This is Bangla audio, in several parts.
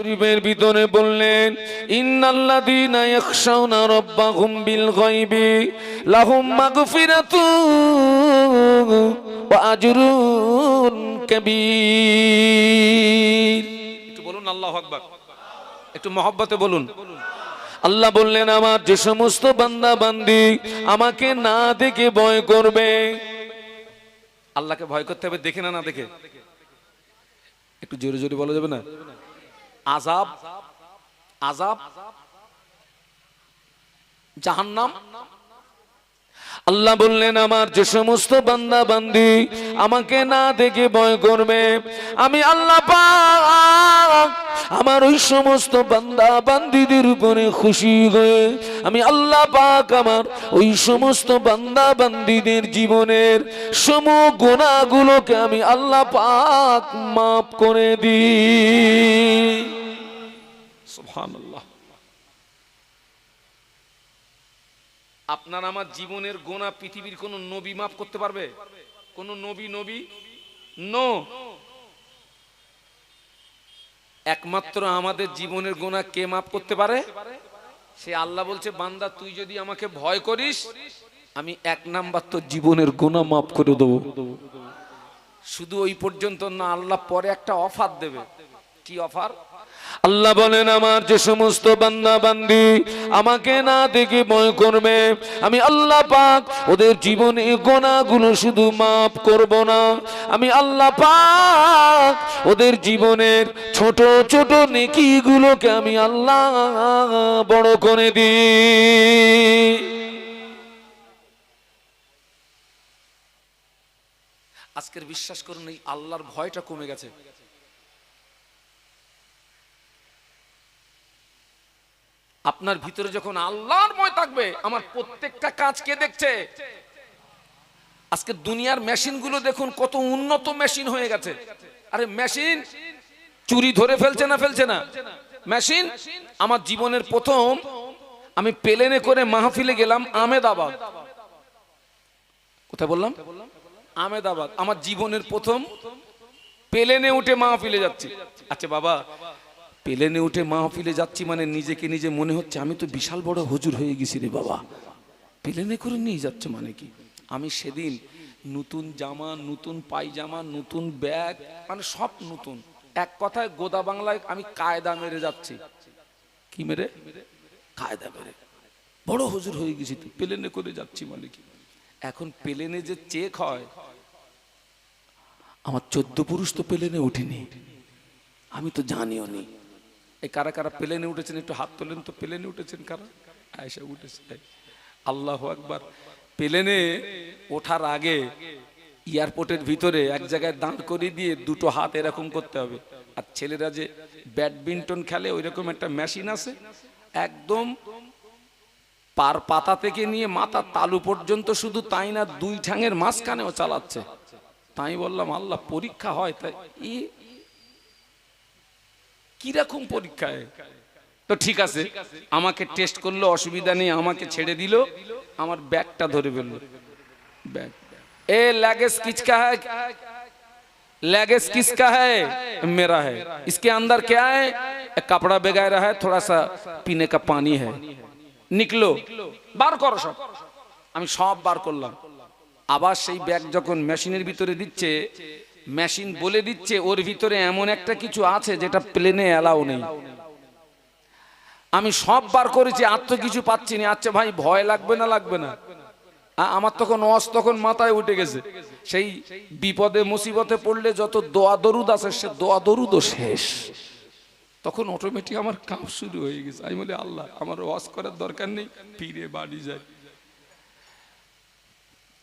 শরীফের ভিতরে বললেন, ইন্নাল্লাযীনা ইয়াখশাউনা রাব্বাহুম বিল গায়বি লাহুম মাগফিরাতুন ওয়া আজরুন কাবীর। একটু বলুন আল্লাহু আকবার, একটু মহব্বতে বলুন। আল্লাহ বললেন, আমার যে সমস্ত বান্দা বান্দি আমাকে না দেখে ভয় করবে। আল্লাহকে ভয় করতে হবে দেখে না দেখে? একটু জোরে জোরে বলা যাবে না? আযাব, আযাব, জাহান্নাম। আল্লাহ বললেন, আমার যে সমস্ত বান্দা বান্দি আমাকে না দেখে ভয় করবে, আমি আল্লাহ পাক আমার ওই সমস্ত বান্দা বান্দিদের উপরে খুশি হয়ে আমি আল্লাহ পাক আমার ওই সমস্ত বান্দা বান্দিদের জীবনের সমূহ গুনাহগুলোকে আমি আল্লাহ পাক মাফ করে দিই। সুবহানাল্লাহ। আপনার আমার জীবনের গোনা পৃথিবীর কোন নবী মাফ করতে পারবে? কোন নবী নো। একমাত্র আমাদের জীবনের গোনা কে মাফ করতে পারে? সে আল্লাহ বলছে, বান্দা তুই যদি আমাকে ভয় করিস আমি এক নাম্বার তোর জীবনের গোনা মাফ করে দেবো। শুধু ওই পর্যন্ত না, আল্লাহ পরে একটা অফার দেবে। কি অফার? আল্লাহ বলেন, আমার যে সমস্ত বান্দা বান্দি আমাকে না দেখে ভয় করবে, আমি আল্লাহ পাক ওদের জীবনে গুনাহগুলো শুধু মাফ করব না, আমি আল্লাহ পাক ওদের জীবনের ছোট ছোট নেকিগুলোকে আমি আল্লাহ বড় করে দিই। আজকের বিশ্বাস করুন, এই আল্লাহর ভয়টা কমে গেছে। আপনার ভিতরে যখন আল্লাহর ভয় থাকবে, আমার প্রত্যেকটা কাজ কে দেখছে? আজকে দুনিয়ার মেশিনগুলো দেখুন কত উন্নত মেশিন হয়ে গেছে। আরে মেশিন চুরি ধরে ফেলছে না? মেশিন। আমার জীবনের প্রথম আমি প্লেনে করে মাহফিলে গেলাম আহমেদাবাদ। কোথায় বললাম? আহমেদাবাদ। আমার জীবনের প্রথম প্লেনে উঠে মাহফিলে যাচ্ছি। আচ্ছা বাবা, প্লেনে উঠে মাহফিলে যাচ্ছি মানে নিজেকে নিজে মনে হচ্ছে আমি তো বিশাল বড় হুজুর হয়ে গেছি রে বাবা। প্লেনে করে নিয়ে যাচ্ছে মানে কি? আমি সেদিন নতুন জামা, নতুন পায়জামা, নতুন ব্যাগ, মানে সব নতুন। এক কথায় গোদা বাংলায় আমি কায়দা মেরে যাচ্ছি। কি মেরে? কায়দা মেরে। বড় হুজুর হয়ে গেছি তো, প্লেনে করে যাচ্ছি মানে কি? এখন প্লেনে যে চেক হয়, আমার 14 পুরুষ তো প্লেনে উঠেনি, আমি তো জানিও নি। এই কারা কারা প্লেনে উঠেছেন একটু হাত তোলেন তো। প্লেনে উঠেছেন কারা? আয়েশা উঠেছে। আল্লাহু আকবার। প্লেনে ওঠার আগে এয়ারপোর্টের ভিতরে এক জায়গায় দাঁড় করিয়ে দিয়ে দুটো হাত এরকম করতে হবে। আর ছেলেরা যে ব্যাডমিন্টন খেলে ওইরকম একটা মেশিন আছে, একদম পার পাতা থেকে নিয়ে মাথার তালু পর্যন্ত, শুধু তাই না দুই ঠ্যাঙের মাঝখানেও চালাচ্ছে। তাই বললাম আল্লাহ, পরীক্ষা হয় তাই কিরকম পরীক্ষায়? তো ঠিক আছে, আমাকে টেস্ট করলো, অসুবিধা নেই, আমাকে ছেড়ে দিল, আমার ব্যাগটা ধরে ফেললো। बैग ए लगेज किसका है? लगेज किसका है? मेरा है। इसके अंदर क्या है? एक कपड़ा वगैरह है, थोड़ा सा पीने का पानी है। निकलो, बार करो सब। আমি সব বার করলাম। আবার সেই ব্যাগ যখন মেশিনের ভিতরে দিচ্ছে, মেশিন বলে দিচ্ছে ওর ভিতরে এমন একটা কিছু আছে যেটা প্লেনে অ্যালাউ নেই। আমি সব বার করেছি, আর তো কিছু পাচ্ছি না। আচ্ছা ভাই, ভয় লাগবে না? আমার তখন মাথায় উঠে গেছে, সেই বিপদে মুসিবতে পড়লে যত দোয়া দরুদ আছে সে দোয়া দরুদও শেষ। তখন অটোমেটিক আমার কাজ শুরু হয়ে গেছে। আমি বলি আল্লাহ, আমার ওয়াজ করার দরকার নেই, ফিরে বাড়ি যাই।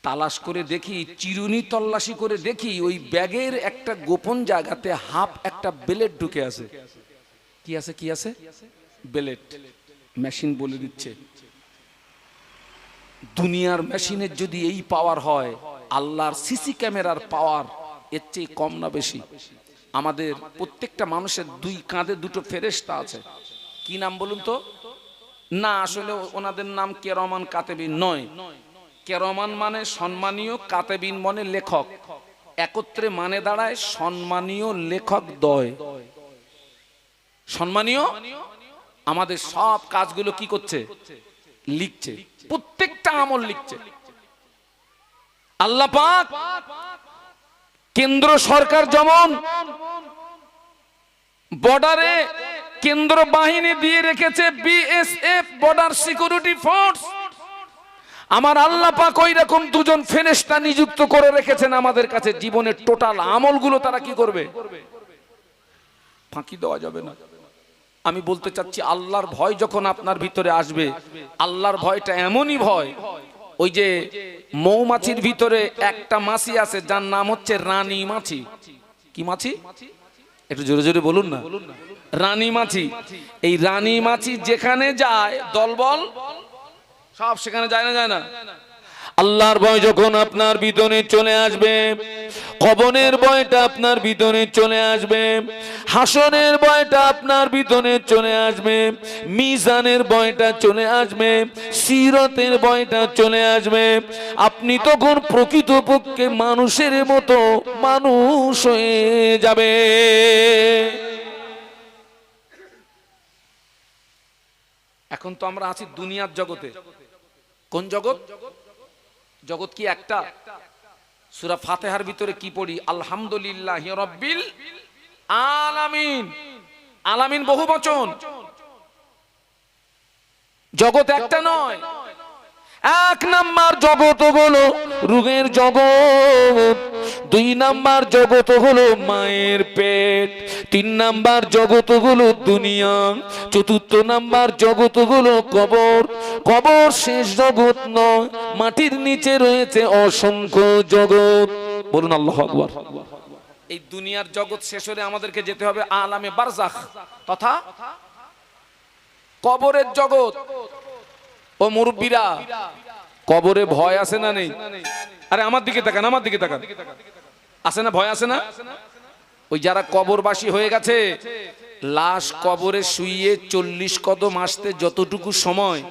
তালাশ করে দেখি, চিরুনি তল্লাশি করে দেখি, ওই ব্যাগের একটা গোপন জায়গাতে হাফ একটা বেলেট ঢুকে আছে। কি আছে? বেলেট। মেশিন বলে দিচ্ছে, দুনিয়ার মেশিনের যদি এই পাওয়ার হয়, আল্লাহর সিসি ক্যামেরার পাওয়ার এর চেয়ে কম না বেশি? আমাদের প্রত্যেকটা মানুষের দুই কাঁধে দুটো ফেরেশতা আছে। কি নাম বলুন তো? না, আসলে ওনাদের নাম কেরামান কাতেবিন নয়। কেরামান মানে সম্মানীয়, কাতেবিন মানে লেখক। একত্রে মানে দাঁড়ায় সম্মানীয় লেখক দ্বয়। সম্মানীয় আমাদের সব কাজগুলো কি করছে? লিখছে, প্রত্যেকটা আমল লিখছে। আল্লাহ পাক কেন্দ্র সরকার যেমন বর্ডারে কেন্দ্র বাহিনী দিয়ে রেখেছে, বিএসএফ, বর্ডার সিকিউরিটি ফোর্স, আমার আল্লাহ পাক ওই রকম দুজন ফেরেশতা নিযুক্ত করে রেখেছেন আমাদের কাছে। জীবনের টোটাল আমলগুলো তারা কি করবে? ফাঁকি দেওয়া যাবে না। আমি বলতে চাচ্ছি, আল্লাহর ভয় যখন আপনার ভিতরে আসবে, আল্লাহর ভয়টা এমনই ভয়, ওই যে মৌমাছির ভিতরে একটা মাছি আছে যার নাম হচ্ছে রানী মাছি। কি মাছি? একটু জোরে জোরে বলুন না। রানী মাছি। এই রানী মাছি যেখানে যায় দলবল সব সেখানে যায় না? যায় না? আল্লাহর ভয় যখন আপনার ভিতরে চলে আসবে, কবরের ভয়টা আপনার ভিতরে চলে আসবে, হাসরের ভয়টা আপনার ভিতরে চলে আসবে, মিজানের ভয়টা চলে আসবে, সিরাতের ভয়টা চলে আসবে, আপনি তখন প্রকৃতপক্ষে মানুষের মতো মানুষ হয়ে যাবে। এখন তো আমরা আছি দুনিয়ার জগতে। কোন জগৎ? জগৎ কি একটা? সূরা ফাতিহার ভিতরে কি পড়ি? আলহামদুলিল্লাহি রাব্বিল আলামিন। আলামিন বহু বচন, জগৎ একটা নয়। এক নাম্বার জগৎ হলো রূহের জগৎ, দুই নাম্বার জগৎ হলো মায়ের পেট, তিন নাম্বার জগৎ হলো দুনিয়া, চতুর্থ নাম্বার জগৎ হলো কবর। কবর শেষ জগৎ নয়, মাটির নিচে রয়েছে অসংখ্য জগৎ। বলুন আল্লাহু আকবার। এই দুনিয়ার জগৎ শেষ হলে আমাদেরকে যেতে হবে আলামে বারজাখ তথা কবরের জগৎ। ও মুরব্বীরা, কবরে ভয় আছে না নেই? আরে আমার দিকে তাকান, আমার দিকে তাকান। আছে না? ভয় আছে না? ওই যারা কবরবাসী হয়ে গেছে, লাশ কবরে শুইয়ে 40 কদম আসতে যতটুকু সময়,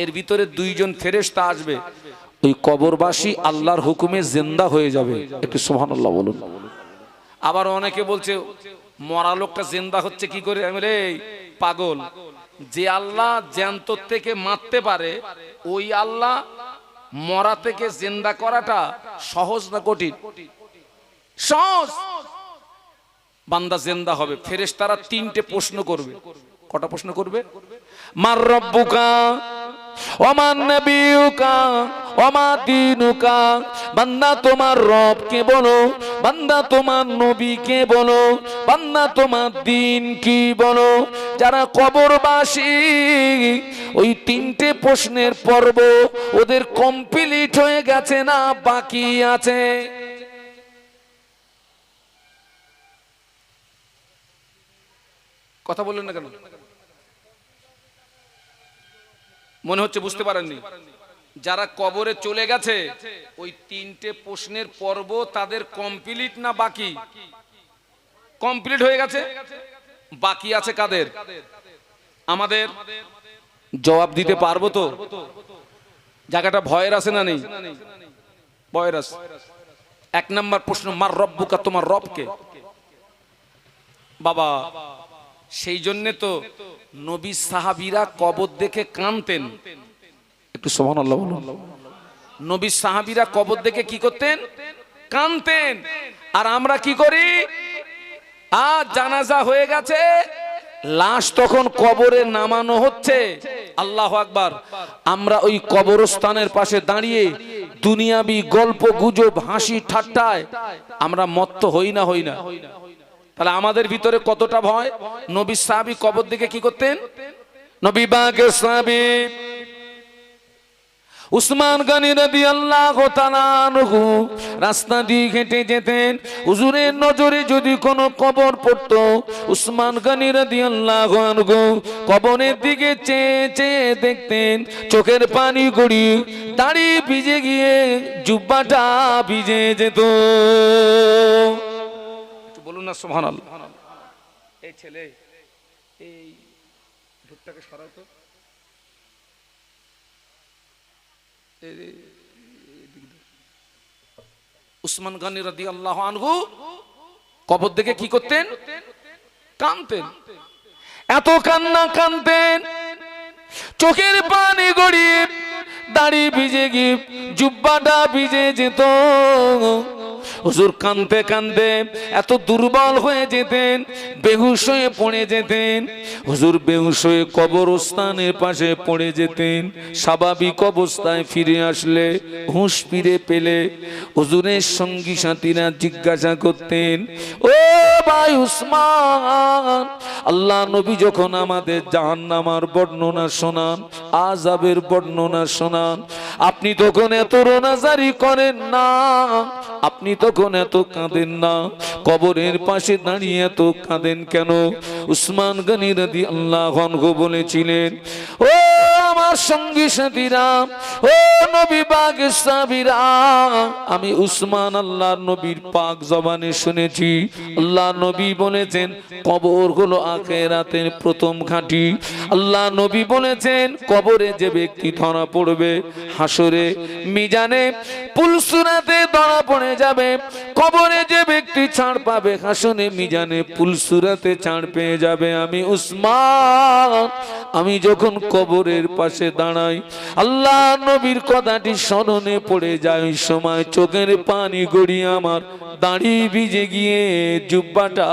এর ভিতরে দুইজন ফেরেশতা আসবে, ওই কবরবাসী আল্লাহর হুকুমে জিন্দা হয়ে যাবে। একটু সুবহানাল্লাহ বলুন। আবার অনেকে বলছে মরা লোকটা জিন্দা হচ্ছে কি করে? আমি রে পাগল, যে আল্লাহ জ্যান্ত থেকে মারতে পারে, ওই আল্লাহ মরা থেকে জিন্দা করাটা সহজ না কঠিন? সহজ। বান্দা জিন্দা হবে, ফেরেশতারা তিনটে প্রশ্ন করবে। কটা প্রশ্ন করবে? মার রব্বুকা ওয়া মান নাবিয়ুকা ওয়া মা দীনুকা। বান্দা তোমার রব কে বলো, বান্দা তোমার নবী কে বলো, বান্দা তোমার দিন কি বলো। যারা কবরবাসী, ওই তিনটে প্রশ্নের পর্ব ওদের কমপ্লিট হয়ে গেছে না বাকি আছে? কথা বললেন না কেন? মনে হচ্ছে বুঝতে পারেননি। যারা কবরে চলে গেছে, ওই তিনটে প্রশ্নের পর্ব তাদের কমপ্লিট না বাকি? কমপ্লিট হয়ে গেছে, বাকি আছে কাদের? আমাদের। জবাব দিতে পারবো তো? জায়গাটা ভয়ের আছে না নেই? ভয়ের আছে। এক নাম্বার প্রশ্ন, মার রব্বুকা, তোমার রব কে? বাবা, সেই জন্য তো নবী সাহাবীরা কবর দেখে কাঁদতেন। একটু সুবহানাল্লাহ বলুন। নবী সাহাবীরা কবর দেখে কি করতেন? কাঁদতেন। আর আমরা কি করি? আজ জানাজা হয়ে গেছে, লাশ তখন কবরে নামানো হচ্ছে, আল্লাহু আকবার, আমরা ওই কবরস্থানের পাশে দাঁড়িয়ে দুনিয়াবি গল্প গুজব হাসি ঠাট্টায় আমরা মত্ত হই না? হই না? তাহলে আমাদের ভিতরে কতটা ভয়? নবী সাহাবী কবর দিকে কি করতেন? নবী পাকের সাহাবী উসমান গনি রাদিয়াল্লাহু তাআলা আনহু রাস্তা দিয়ে হেঁটে যেতেন, হুজুরের নজরে যদি কোনো কবর পড়তো, উসমান গনি রাদিয়াল্লাহু আনহু কবরের দিকে চেয়ে চেয়ে দেখতেন, চোখের পানি গড়িয়ে দাড়ি ভিজে গিয়ে জুব্বাটা ভিজে যেত। একটু বলুন না সুবহানাল্লাহ। এই ছেলে, এই ভুট্টাকে সরাও তো। উসমান গনি রাদিয়াল্লাহু আনহু কবর দেখে কি করতেন? কাঁদতেন। এত কান্না কাঁদতেন, চোখের পানি গড়িয়ে দাড়ি ভিজে গিয়ে জুব্বাটা ভিজে যেত। হুজুর কাঁদতে কাঁদতে এত দুর্বল হয়ে যেতেন, বেহুশ হয়ে পড়ে যেতেন। হুজুর বেহুশ হয়ে কবরস্থানের পাশে পড়ে যেতেন। স্বাভাবিক অবস্থায় ফিরে আসলে, হুঁশ ফিরে পেলে হুজুরের সঙ্গী সাথীরা জিজ্ঞাসা করতেন, ও ভাই উসমান, আল্লাহ নবী যখন আমাদের জাহান্নামের বর্ণনা শোনান, আযাবের বর্ণনা শোনান, আপনি তখন এত রোনাজারি করেন না, আপনি তখন এত কাঁদেন না, কবরের পাশে দাঁড়িয়ে এত কাঁদেন কেন? উসমান গনি রাদিয়াল্লাহু আনহু বলেছিলেন, ও আমার সঙ্গী সাথীরা, ও নবী পাকের সাহাবীরা, আমি উসমান আল্লাহর নবীর পাক জবানে শুনেছি, আল্লাহ নবী বলেছেন কবর হলো আখিরাতের প্রথম ঘাঁটি। আল্লাহ নবী বলেছেন কবরে যে ব্যক্তি ধরা পড়বে, হাসরে মিজানে পুলসুরাতে ধরা পড়ে যাবে। কবরে যে ব্যক্তি ছাড় পাবে, হাসরে মিজানে পুলসুরাতে ছাড় পেয়ে যাবে। আমি উসমান, আমি যখন কবরের পাশে দাঁড়াই, আল্লাহ নবীর কথাটি স্মরণে পড়ে যায়, ওই সময় চোখের পানি গড়িয়ে আমার দাড়ি ভিজে গিয়ে জুব্বাটা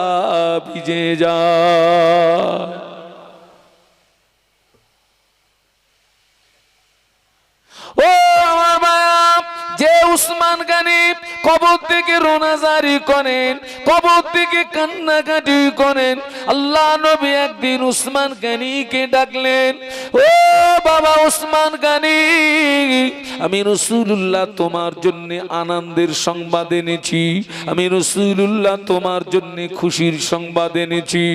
ভিজে যায়। ও আমার মায়া, যে উসমান গনি কবর থেকে রোনাজারি করেন, কবর থেকে কান্নাকাটি করেন, আল্লাহ নবী একদিন উসমান গনিকে ডাকলেন, ও বাবা উসমান গনি, আমি রাসূলুল্লাহ তোমার জন্য আনন্দের সংবাদ এনেছি, আমি রাসূলুল্লাহ তোমার জন্য খুশির সংবাদ এনেছি।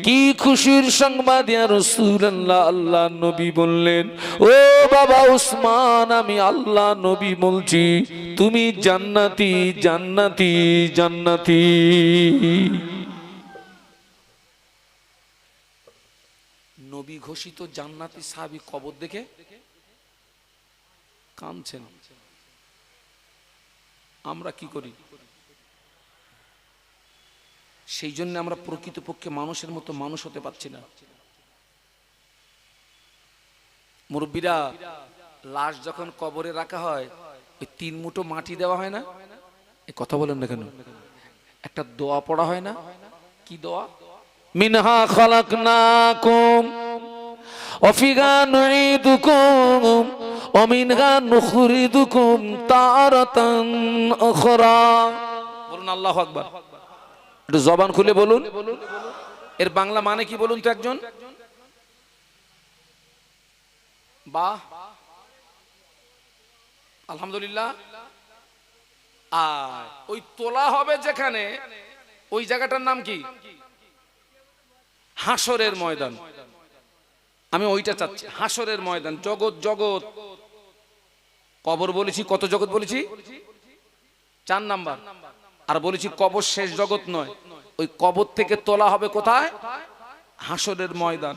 কি খুশির সংবাদ ইয়া রাসূলুল্লাহ? আল্লাহ নবী বললেন, ও বাবা উসমান, আমি আল্লাহ নবী বলছি, তুমি জান্নাতি জান্নাতি জান্নাতি। নবী ঘোষিত জান্নাতি সাহাবী কবর দেখে কাঁদছেন। আমরা কি করি? সেই জন্য আমরা প্রকৃতপক্ষে মানুষের মতো মানুষ হতে পারছি না। মুরব্বীরা, লাশ যখন কবরে রাখা হয়, ওই 3 মুঠো মাটি দেওয়া হয় না? এই কথা বলেন না কেন? একটা দোয়া পড়া হয় না? কি দোয়া? মিনহা খালাকনাকুম ওয়া ফিহা নুঈদুকুম ওয়া মিনহা নুখরিজুকুম তারাতান উখরা। বলুন আল্লাহু আকবার। একটু জবান খুলে বলুন। এর বাংলা মানে কি বলুন তো একজন? বাহ, আলহামদুলিল্লাহ। আর ওই তোলা হবে যেখানে, ওই জায়গাটার নাম কি? হাসরের ময়দান। আমি ওইটা চাচ্ছি, হাসরের ময়দান। জগৎ জগৎ, কবর বলেছি, কত জগৎ বলেছি? 4 নাম্বার। আর বলেছি কবর শেষ জগৎ নয়, ওই কবর থেকে তোলা হবে কোথায়? হাসরের ময়দান।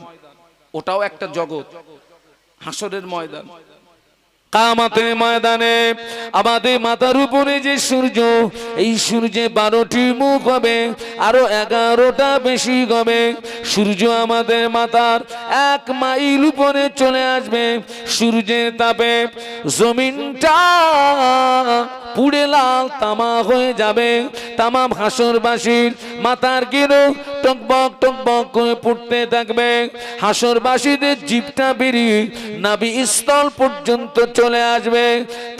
ওটাও একটা জগৎ, হাসরের ময়দান। কিয়ামতের ময়দানে আমাদের মাথার উপরে যে সূর্য, এই সূর্যে 12টি মুখ হবে, আরো 11টা বেশি হবে। সূর্য আমাদের মাথার 1 মাইল উপরে চলে আসবে। সূর্যের তাপে জমিনটা পুড়ে লাল তামা হয়ে যাবে। তামাম হাসরবাসীর মাথার গিরো টকবক টকবক করে পুড়তে থাকবে। হাসরবাসীদের জিভটা বেরিয়ে নাভি স্থল পর্যন্ত চলে আসবে।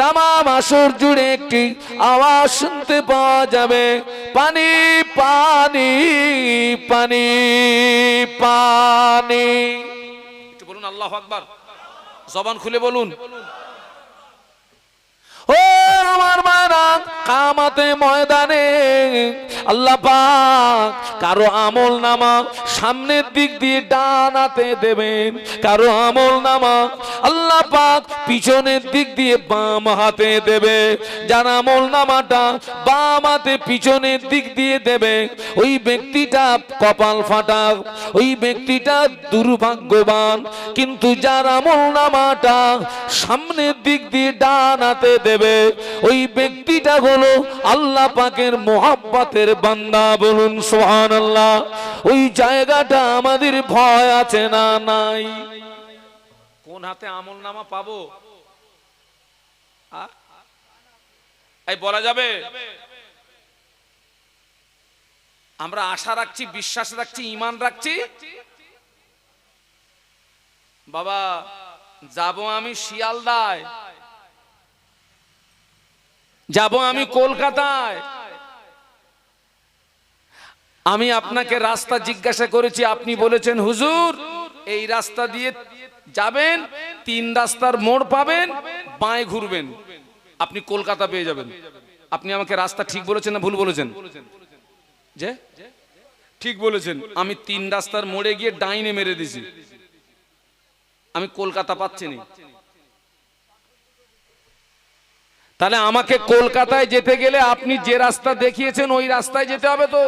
তামাম হাসর জুড়ে একটি আওয়াজ শুনতে পাওয়া যাবে, পানি পানি পানি পানি। একটু বলুন আল্লাহু আকবার, জবান খুলে বলুন। ও আমার মায়েরা, কিয়ামতের ময়দানে আল্লাহ পাক কারো আমল নামা সামনের দিক দিয়ে ডান হাতে দেবেন, কারো আমল নামা আল্লাহ পাক পিছনের দিক দিয়ে বাম হাতে দেবে। যার আমল নামাটা বাম হাতে পিছনের দিক দিয়ে দেবে, ওই ব্যক্তিটা কপাল ফাটা, ওই ব্যক্তিটা দুর্ভাগ্যবান। কিন্তু যার আমল নামাটা সামনের দিক দিয়ে ডান হাতে দেবে, ওই ব্যক্তি ব্যক্তিটা হলো আল্লাহ পাকের মোহাব্বতের বান্দা, বলুন সুবহানাল্লাহ। ওই জায়গাটা আমাদের ভয় আছে না নাই? কোন হাতে আমল নামা পাবো এই বলা যাবে? আমরা আশা রাখছি, বিশ্বাস রাখছি, ঈমান রাখছি। বাবা যাব আমি শিয়ালদায়, যাব আমি কলকাতায়, আমি আপনাকে রাস্তা জিজ্ঞাসা করেছি, আপনি বলেছেন হুজুর এই রাস্তা দিয়ে যাবেন, 3 রাস্তার মোড় পাবেন, বাঁয়ে ঘুরবেন, আপনি কলকাতা পেয়ে যাবেন। আপনি আমাকে রাস্তা ঠিক বলেছেন না ভুল বলেছেন? যে ঠিক বলেছেন। আমি 3 রাস্তার মোড়ে গিয়ে ডাইনে মেরে দিছি, আমি কলকাতা পাচ্ছি না। তাহলে আমাকে কলকাতায় যেতে গেলে আপনি যে রাস্তা দেখিয়েছেন ওই রাস্তায় যেতে হবে তো।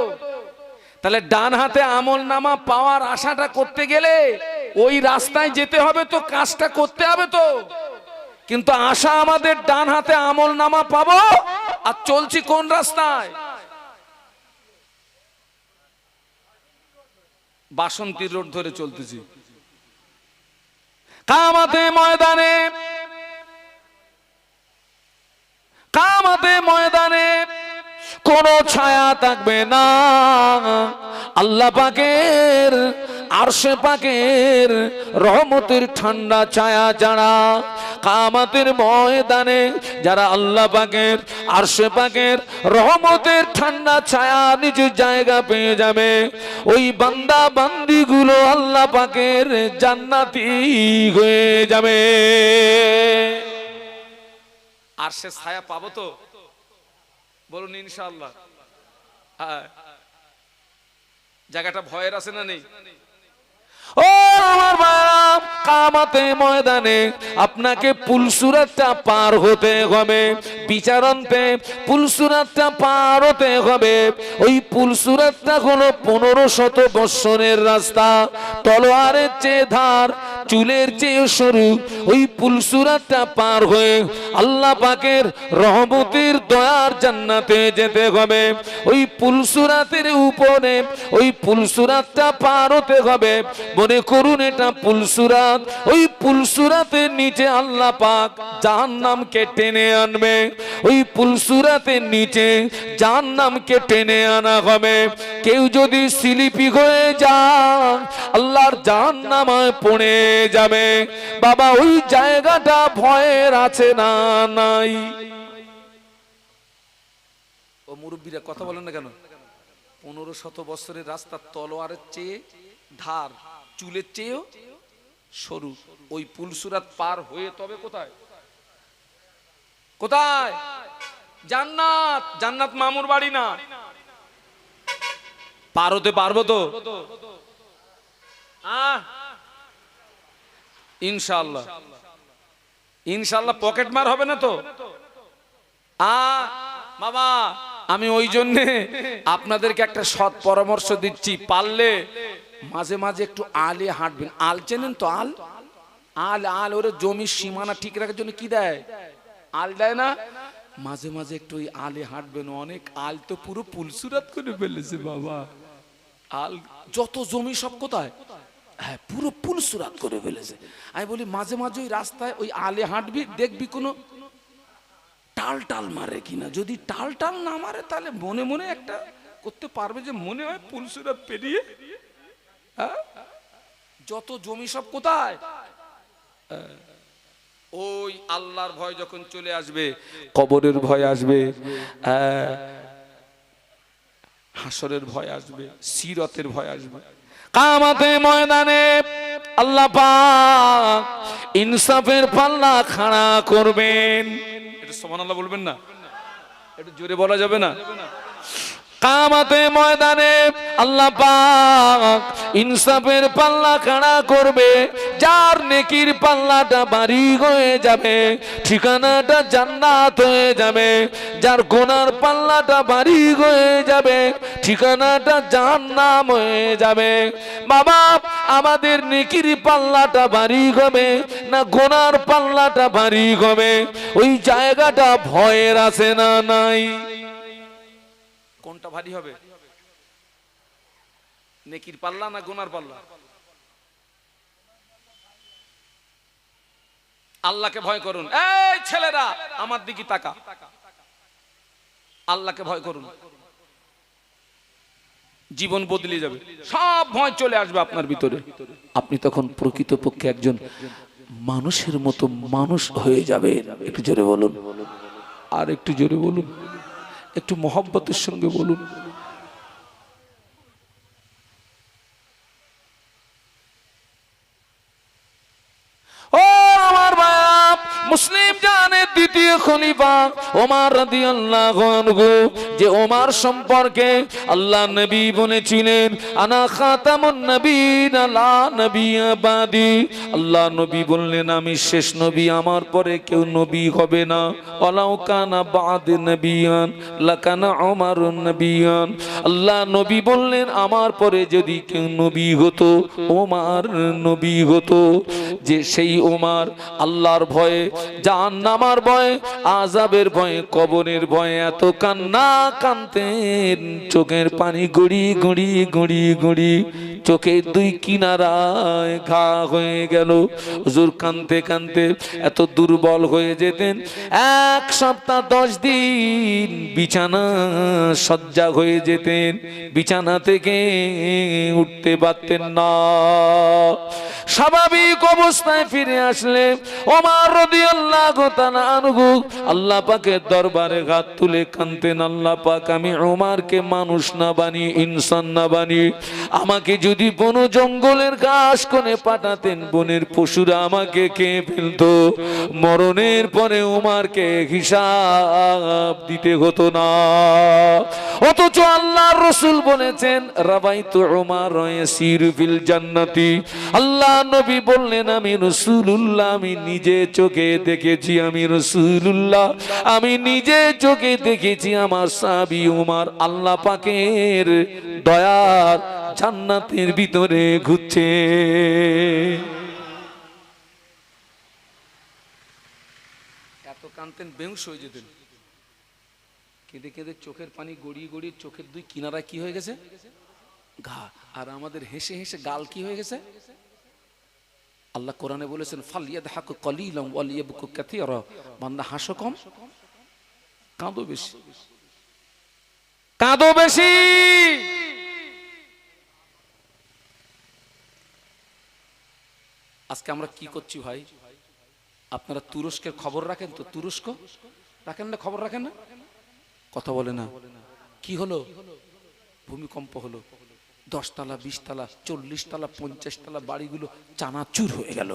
তাহলে ডান হাতে আমল নামা পাওয়ার আশাটা করতে গেলে ওই রাস্তায় যেতে হবে তো, কাজটা করতে হবে তো। কিন্তু আশা আমাদের ডান হাতে আমল নামা পাবো, আর চলছি কোন রাস্তায়? বাসন্তী রোড ধরে চলতেছি। কামাতে ময়দানে, কামাতে ময়দানে কোনো ছায়া থাকবে না, আল্লাহ পাকের আরশে পাকের রহমতের ঠান্ডা ছায়া যারা কামাতের ময়দানে, যারা আল্লাহ পাকের আরশে পাকের রহমতের ঠান্ডা ছায়া নিজের জায়গা পেয়ে যাবে, ওই বান্দা বান্দিগুলো আল্লাহ পাকের জান্নাতি হয়ে যাবে। আর সে ছায়া পাবো তো? বলুন ইনশাআল্লাহ। হ্যাঁ, জায়গাটা ভয়ের আছে না নেই? ও আমার বাবা, কামাতে ময়দানে আপনাকে পুলসুরাতটা পার হতে হবে, বিচারান্তে পুলসুরাতটা পার হতে হবে। ওই পুলসুরাতটা হলো 1500 বৎসরের রাস্তা, তলোয়ারের চেয়ে ধার, চুলের চেয়ে সরু। ওই পুলসুরাতটা পার হয়ে আল্লাহ পাকের রহমতের দয়ার জান্নাতে যেতে হবে। ওই পুলসুরাতের উপরে ওই পুলসুরাতটা পার হতে হবে। মনে করুন এটা পুলসুরাত, ওই পুলসুরাতের নিচে আল্লাহ পাক জাহান্নামকে টেনে আনবে। ওই পুলসুরাতের নিচে জাহান্নামকে টেনে আনা হবে। কেউ যদি স্লিপি হয়ে যায় আল্লাহর জাহান্নামে পড়ে যাবে। বাবা ওই জায়গাটা ভয়ের আছে না নাই? ও মুরব্বীরা কথা বলেন না কেন? 1500 বছরের রাস্তা, তলোয়ারের চেয়ে ধার, চুলের চেয়েও সরু। ওই পুলসুরাত পার হয়ে তবে কোথায়? কোথায়? জান্নাত। জান্নাত মামুর বাড়ি না। পার হতে পারবো তো ইনশাআল্লাহ? ইনশাআল্লাহ পকেট মার হবে না তো? বাবা আমি ওই জন্যে আপনাদেরকে একটা সৎ পরামর্শ দিচ্ছি, পারলে মাঝে মাঝে একটু আলে হাঁটবেন। আল চেনেন তো? আল আল আল ওরে জমির সীমানা ঠিক রাখার জন্য কি দেয়? আল দেয় না? মাঝে মাঝে একটু ওই আলে হাঁটবেন। অনেক আল তো পুরো পুলসুরাত করে ফেলেছে বাবা। আল যত জমি সব কোথায়? হ্যাঁ, পুরো পুলসুরাত করে ফেলেছে। আমি বলি মাঝে মাঝে ওই রাস্তায় ওই আলে হাঁটবি, দেখবি কোনো টাল টাল মারে কিনা। যদি টাল টাল না মারে তাহলে মনে মনে একটা করতে পারবে যে মনে হয় পুলসুরাত পেরিয়ে যত জমি সব কোথায়। ওই আল্লাহর ভয় যখন চলে আসবে, কবরের ভয় আসবে, হাসরের ভয় আসবে, সিরাতের ভয় আসবে। কামাতে ময়দানে আল্লাহ পাক ইনসাফের পাল্লা খাড়া করবেন। এটা সুবহানাল্লাহ বলবেন না? একটু জোরে বলা যাবে না? কামাতে ময়দানে আল্লাহ পাক ইনসাফের পাল্লা খাড়া করবে। যার নেকির পাল্লাটা ভারী হয়ে যাবে, ঠিকানাটা জান্নাত হয়ে যাবে। যার গুনার পাল্লাটা ভারী হয়ে যাবে, ঠিকানাটা জাহান্নাম হয়ে যাবে। বাবা আমাদের নেকির পাল্লাটা ভারী হবে, না গোনার পাল্লাটা ভারী হবে, ওই জায়গাটা ভয়ের আছে না নাই? কোনটা ভারী হবে? নেকির পাল্লা না গোনার পাল্লা? আল্লাহকে ভয় করুন। এই ছেলেরা আমার দিকে তাকা, আল্লাহকে ভয় করুন, জীবন বদলে যাবে, সব ভয় চলে আসবে আপনার ভিতরে। আপনি তখন প্রকৃতপক্ষে একজন মানুষের মতো মানুষ হয়ে যাবেন। একটু জোরে বলুন, আর একটু জোরে বলুন, একটু মহব্বতের সঙ্গে বলুন। ও আমার বাপ, মুসলিম জানের দ্বিতীয় খলিফা ওমর রাদিয়াল্লাহু আনহু, যে ওমর সম্পর্কে আল্লাহ নবী বলেছিলেন আনা খাতামুন নবীন লা নবিয়্যা বাদি। আল্লাহ নবী বললেন আমি শেষ নবী, আমার পরে কেউ নবী হবে না। ওয়ালাউ কানা বা'দি নবিয়ান লাকানা ওমরুন নবিয়ান। আল্লাহ নবী বললেন আমার পরে যদি কেউ নবী হতো, ওমর নবী হতো। যে সেই ওমর আল্লাহর ভয়ে, জাহান্নামের ভয়ে, আযাবের ভয়ে, কবরের ভয়ে এত কান্না কাঁদতেন, চোখের পানি গড়ি গড়ি গড়ি গড়ি চোখের দুই কিনারায় ঘা হয়ে গেল। হুজুর কাঁদতে কাঁদতে এত দুর্বল হয়ে যেতেন, 1 সপ্তাহ 10 দিন বিছানা শয্যা হয়ে যেতেন, বিছানা থেকে উঠতে পারতেন না। স্বাভাবিক অবস্থায় ফিরে আসলে ওমর রাদিয়াল্লাহু তাআলা আনহু আল্লাহ পাকের দরবারে হাত তুলে কাঁদতেন, আল্লাহ পাক আমি ওমরকে মানুষ না বানিয়ে, ইনসান না বানিয়ে আমাকে যদি বন জঙ্গলের ঘাস কোণে পাঠাতেন, বনের পশুরা আমাকে খেয়ে ফেলতো, মরণের পরে ওমরকে হিসাব দিতে হতো না। অথচ আল্লাহর রাসূল বলেছেন রাবাইতু ওমর ইয়াসিরু ফিল জান্নাতি। আল্লাহ নবী বললেন আমি রাসূলুল্লাহ, আমি নিজে চোখে দেখেছি, আমি রাসূলুল্লাহ, আমি নিজে চোখে দেখেছি আমার সাহাবী ওমর আল্লাহ পাকের দয়ার জান্নাতের ভিতরে ঘুরছে। এত কাঁদতেন, বেহুশ হয়ে যেতেন, কেঁদে কেঁদে চোখের পানি গড়িয়ে গড়িয়ে চোখের দুই কিনারা কি হয়ে গেছে? ঘা। আর আমাদের হেসে হেসে গাল কি হয়ে গেছে? আল্লাহ কোরআনে বলেছেন ফালিয়াদহাকু কলিলাম ওয়ালিয়াবকু কাসীরা। বান্দা হাসো কম, কাঁদো বেশি, কাঁদো বেশি। আজকে আমরা কি করছি ভাই? আপনারা তুরস্কের খবর রাখেন তো? তুরস্ক রাখেন না? খবর রাখেন না? কথা বলে না। কি হলো? ভূমিকম্প হলো, 10 তলা 20 তলা 40 তলা 50 তলা বাড়িগুলো চানাচুর হয়ে গেল।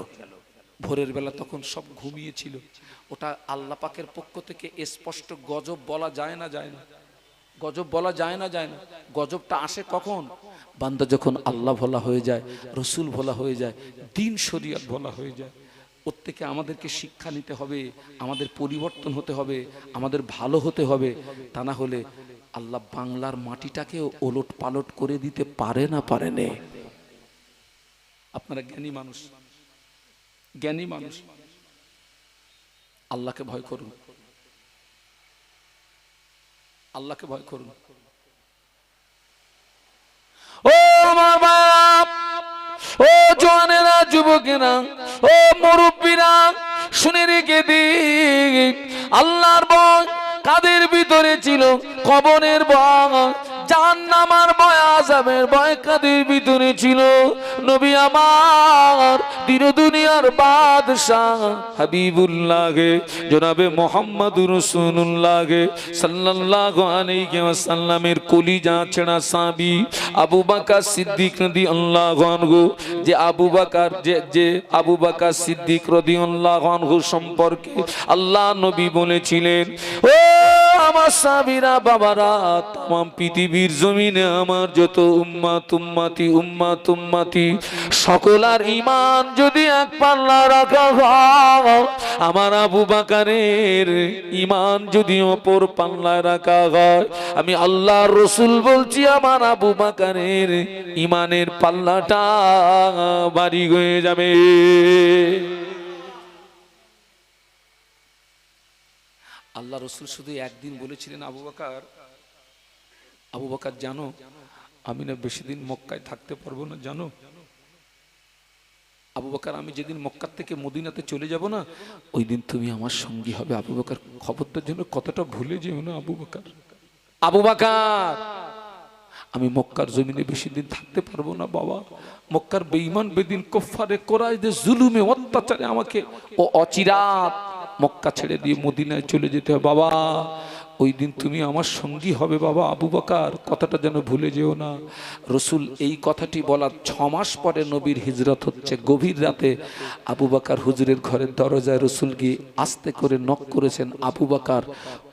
ভোরের বেলা তখন সব ঘুমিয়েছিল। ওটা আল্লাহ পাকের পক্ষ থেকে স্পষ্ট গজব বলা যায় না, যায় না, গজব বলা যায় না, যায় না। গজবটা আসে কখন? বান্দা যখন আল্লাহ ভোলা হয়ে যায়, রসুল ভোলা হয়ে যায়, দ্বীন শরীয়ত ভোলা হয়ে যায়। ওর থেকে আমাদেরকে শিক্ষা নিতে হবে, আমাদের পরিবর্তন হতে হবে, আমাদের ভালো হতে হবে। তা না হলে আল্লাহ বাংলার মাটিটাকেও ওলট পালট করে দিতে পারে না, পারে না। আপনারা জ্ঞানী মানুষ, জ্ঞানী মানুষ, আল্লাহকে ভয় করুন, আল্লাহকে ভয় করুন। ও আমার বাপ, ও জওয়ানেরা, যুবকেরা, ও মুরব্বীরা, শুনে রেখে দিন আল্লাহর ভয় কাদের ভিতরে ছিল? কবরের ভয়, জাহান্নামের ভয়, আযাবের ভয় কাদের ভিতরে ছিল? নবী আমার দিন দুনিয়ার বাদশাহ হাবিবুল্লাহ জনাবে মুহাম্মদুর রাসূলুল্লাহ সাল্লাল্লাহু আলাইহি ওয়াসাল্লামের কলিজা ছেঁড়া সাহাবী আবু বকর সিদ্দিক রাদিয়াল্লাহু আনহু, যে আবু বকর সিদ্দিক রাদিয়াল্লাহু আনহু সম্পর্কে আল্লাহ নবী বলেছিলেন ও আমার সাহাবীরা, বাবারা, तमाम পৃথিবীর জমিনে আমার যত উম্মত উম্মতি সকলার ঈমান যদি এক পাল্লা রাখা হয়, আমার আবু বকরের ঈমান যদি অপর পাল্লায় রাখা হয়, আমি আল্লাহর রাসূল বলছি আমার আবু বকরের ঈমানের পাল্লাটা ভারী হয়ে যাবে। আল্লাহ রসুল শুধু একদিন বলেছিলেন, আবু বকর, আবু বকর জানো আমি না বেশি দিন মক্কায় থাকতে পারবো না, জানো আবু বকর, আমি যেদিন মক্কা থেকে মদিনাতে চলে যাব না, ওই দিন তুমি আমার সঙ্গী হবে। আবু বকর, খবরটার জন্য কতটা ভুলে যেও না আবু বকর। আবু বকর, আমি মক্কার জমিনে বেশি দিন থাকতে পারবো না বাবা। মক্কার বেঈমান বেদিন কুফারে কুরাইশদের জুলুমে অত্যাচারে আমাকে ও অচিরাত মক্কা ছেড়ে দিয়ে মদিনায় চলে যেতে হবে বাবা। ওই দিন তুমি আমার সঙ্গী হবে বাবা। আবু বকর, কথাটা যেন ভুলে যেও না। রসুল এই কথাটি বলার 6 মাস পরে নবীর হিজরত হচ্ছে। গভীর রাতে আবু বকর হুজুরের ঘরের দরজায় রসুল গিয়ে আস্তে করে নক করেছেন। আবু বকর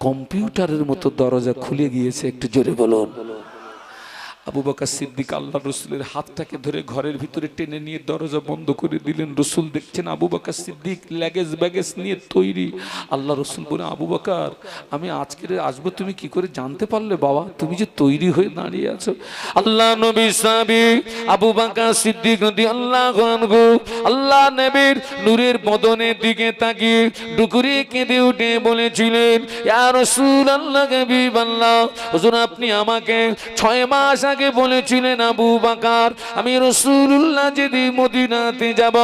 কম্পিউটারের মতো দরজা খুলে গিয়েছে। একটু জোরে বলুন। আবু বকর সিদ্দিক আল্লাহ রসুলের হাতটাকে ধরে ঘরের ভিতরে টেনে নিয়ে দরজা বন্ধ করে দিলেন। রসুল দেখছেন আবু বকর সিদ্দিক লাগেজ ব্যাগেজ নিয়ে তৈরি। আল্লাহ রসুল বলে, আবু বকর, আমি আজকের আসবো তুমি কি করে জানতে পারলে বাবা? তুমি যে তৈরি হয়ে দাঁড়িয়ে আছো। আল্লাহ নবী সাহাবী আবু বকর সিদ্দিক রাদিয়াল্লাহু আনহু আল্লাহ নবীর নূরের বদনের দিকে তাকিয়ে ডুকরে কেঁদে উঠে বলেছিলেন, ইয়া রাসূলুল্লাহ, হাবিবাল্লাহ, হুজুর আপনি আমাকে 6 মাস আগে বলেছিলেন আবু বকর, আমি রাসূলুল্লাহ যেদিন মদিনাতে যাব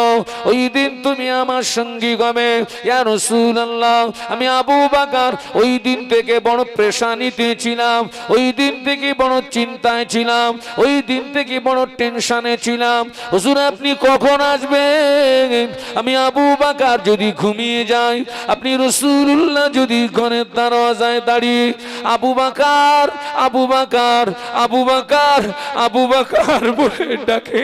ওই দিন তুমি আমার সঙ্গী হবে। ইয়া রাসূলুল্লাহ, আমি আবু বকর ওই দিন থেকে বড় পেরেশানিতে ছিলাম, ওই দিন থেকে বড় চিন্তায় ছিলাম, ওই দিন থেকে বড় টেনশনে ছিলাম। হুজুর আপনি কখন আসবেন? আমি আবু বকর যদি ঘুমিয়ে যাই, আপনি রাসূলুল্লাহ যদি ঘরের দরজায় দাঁড়িয়ে আবু বকর, আবু বকর, আবু বকর, আবু বকর বলে ডাকে,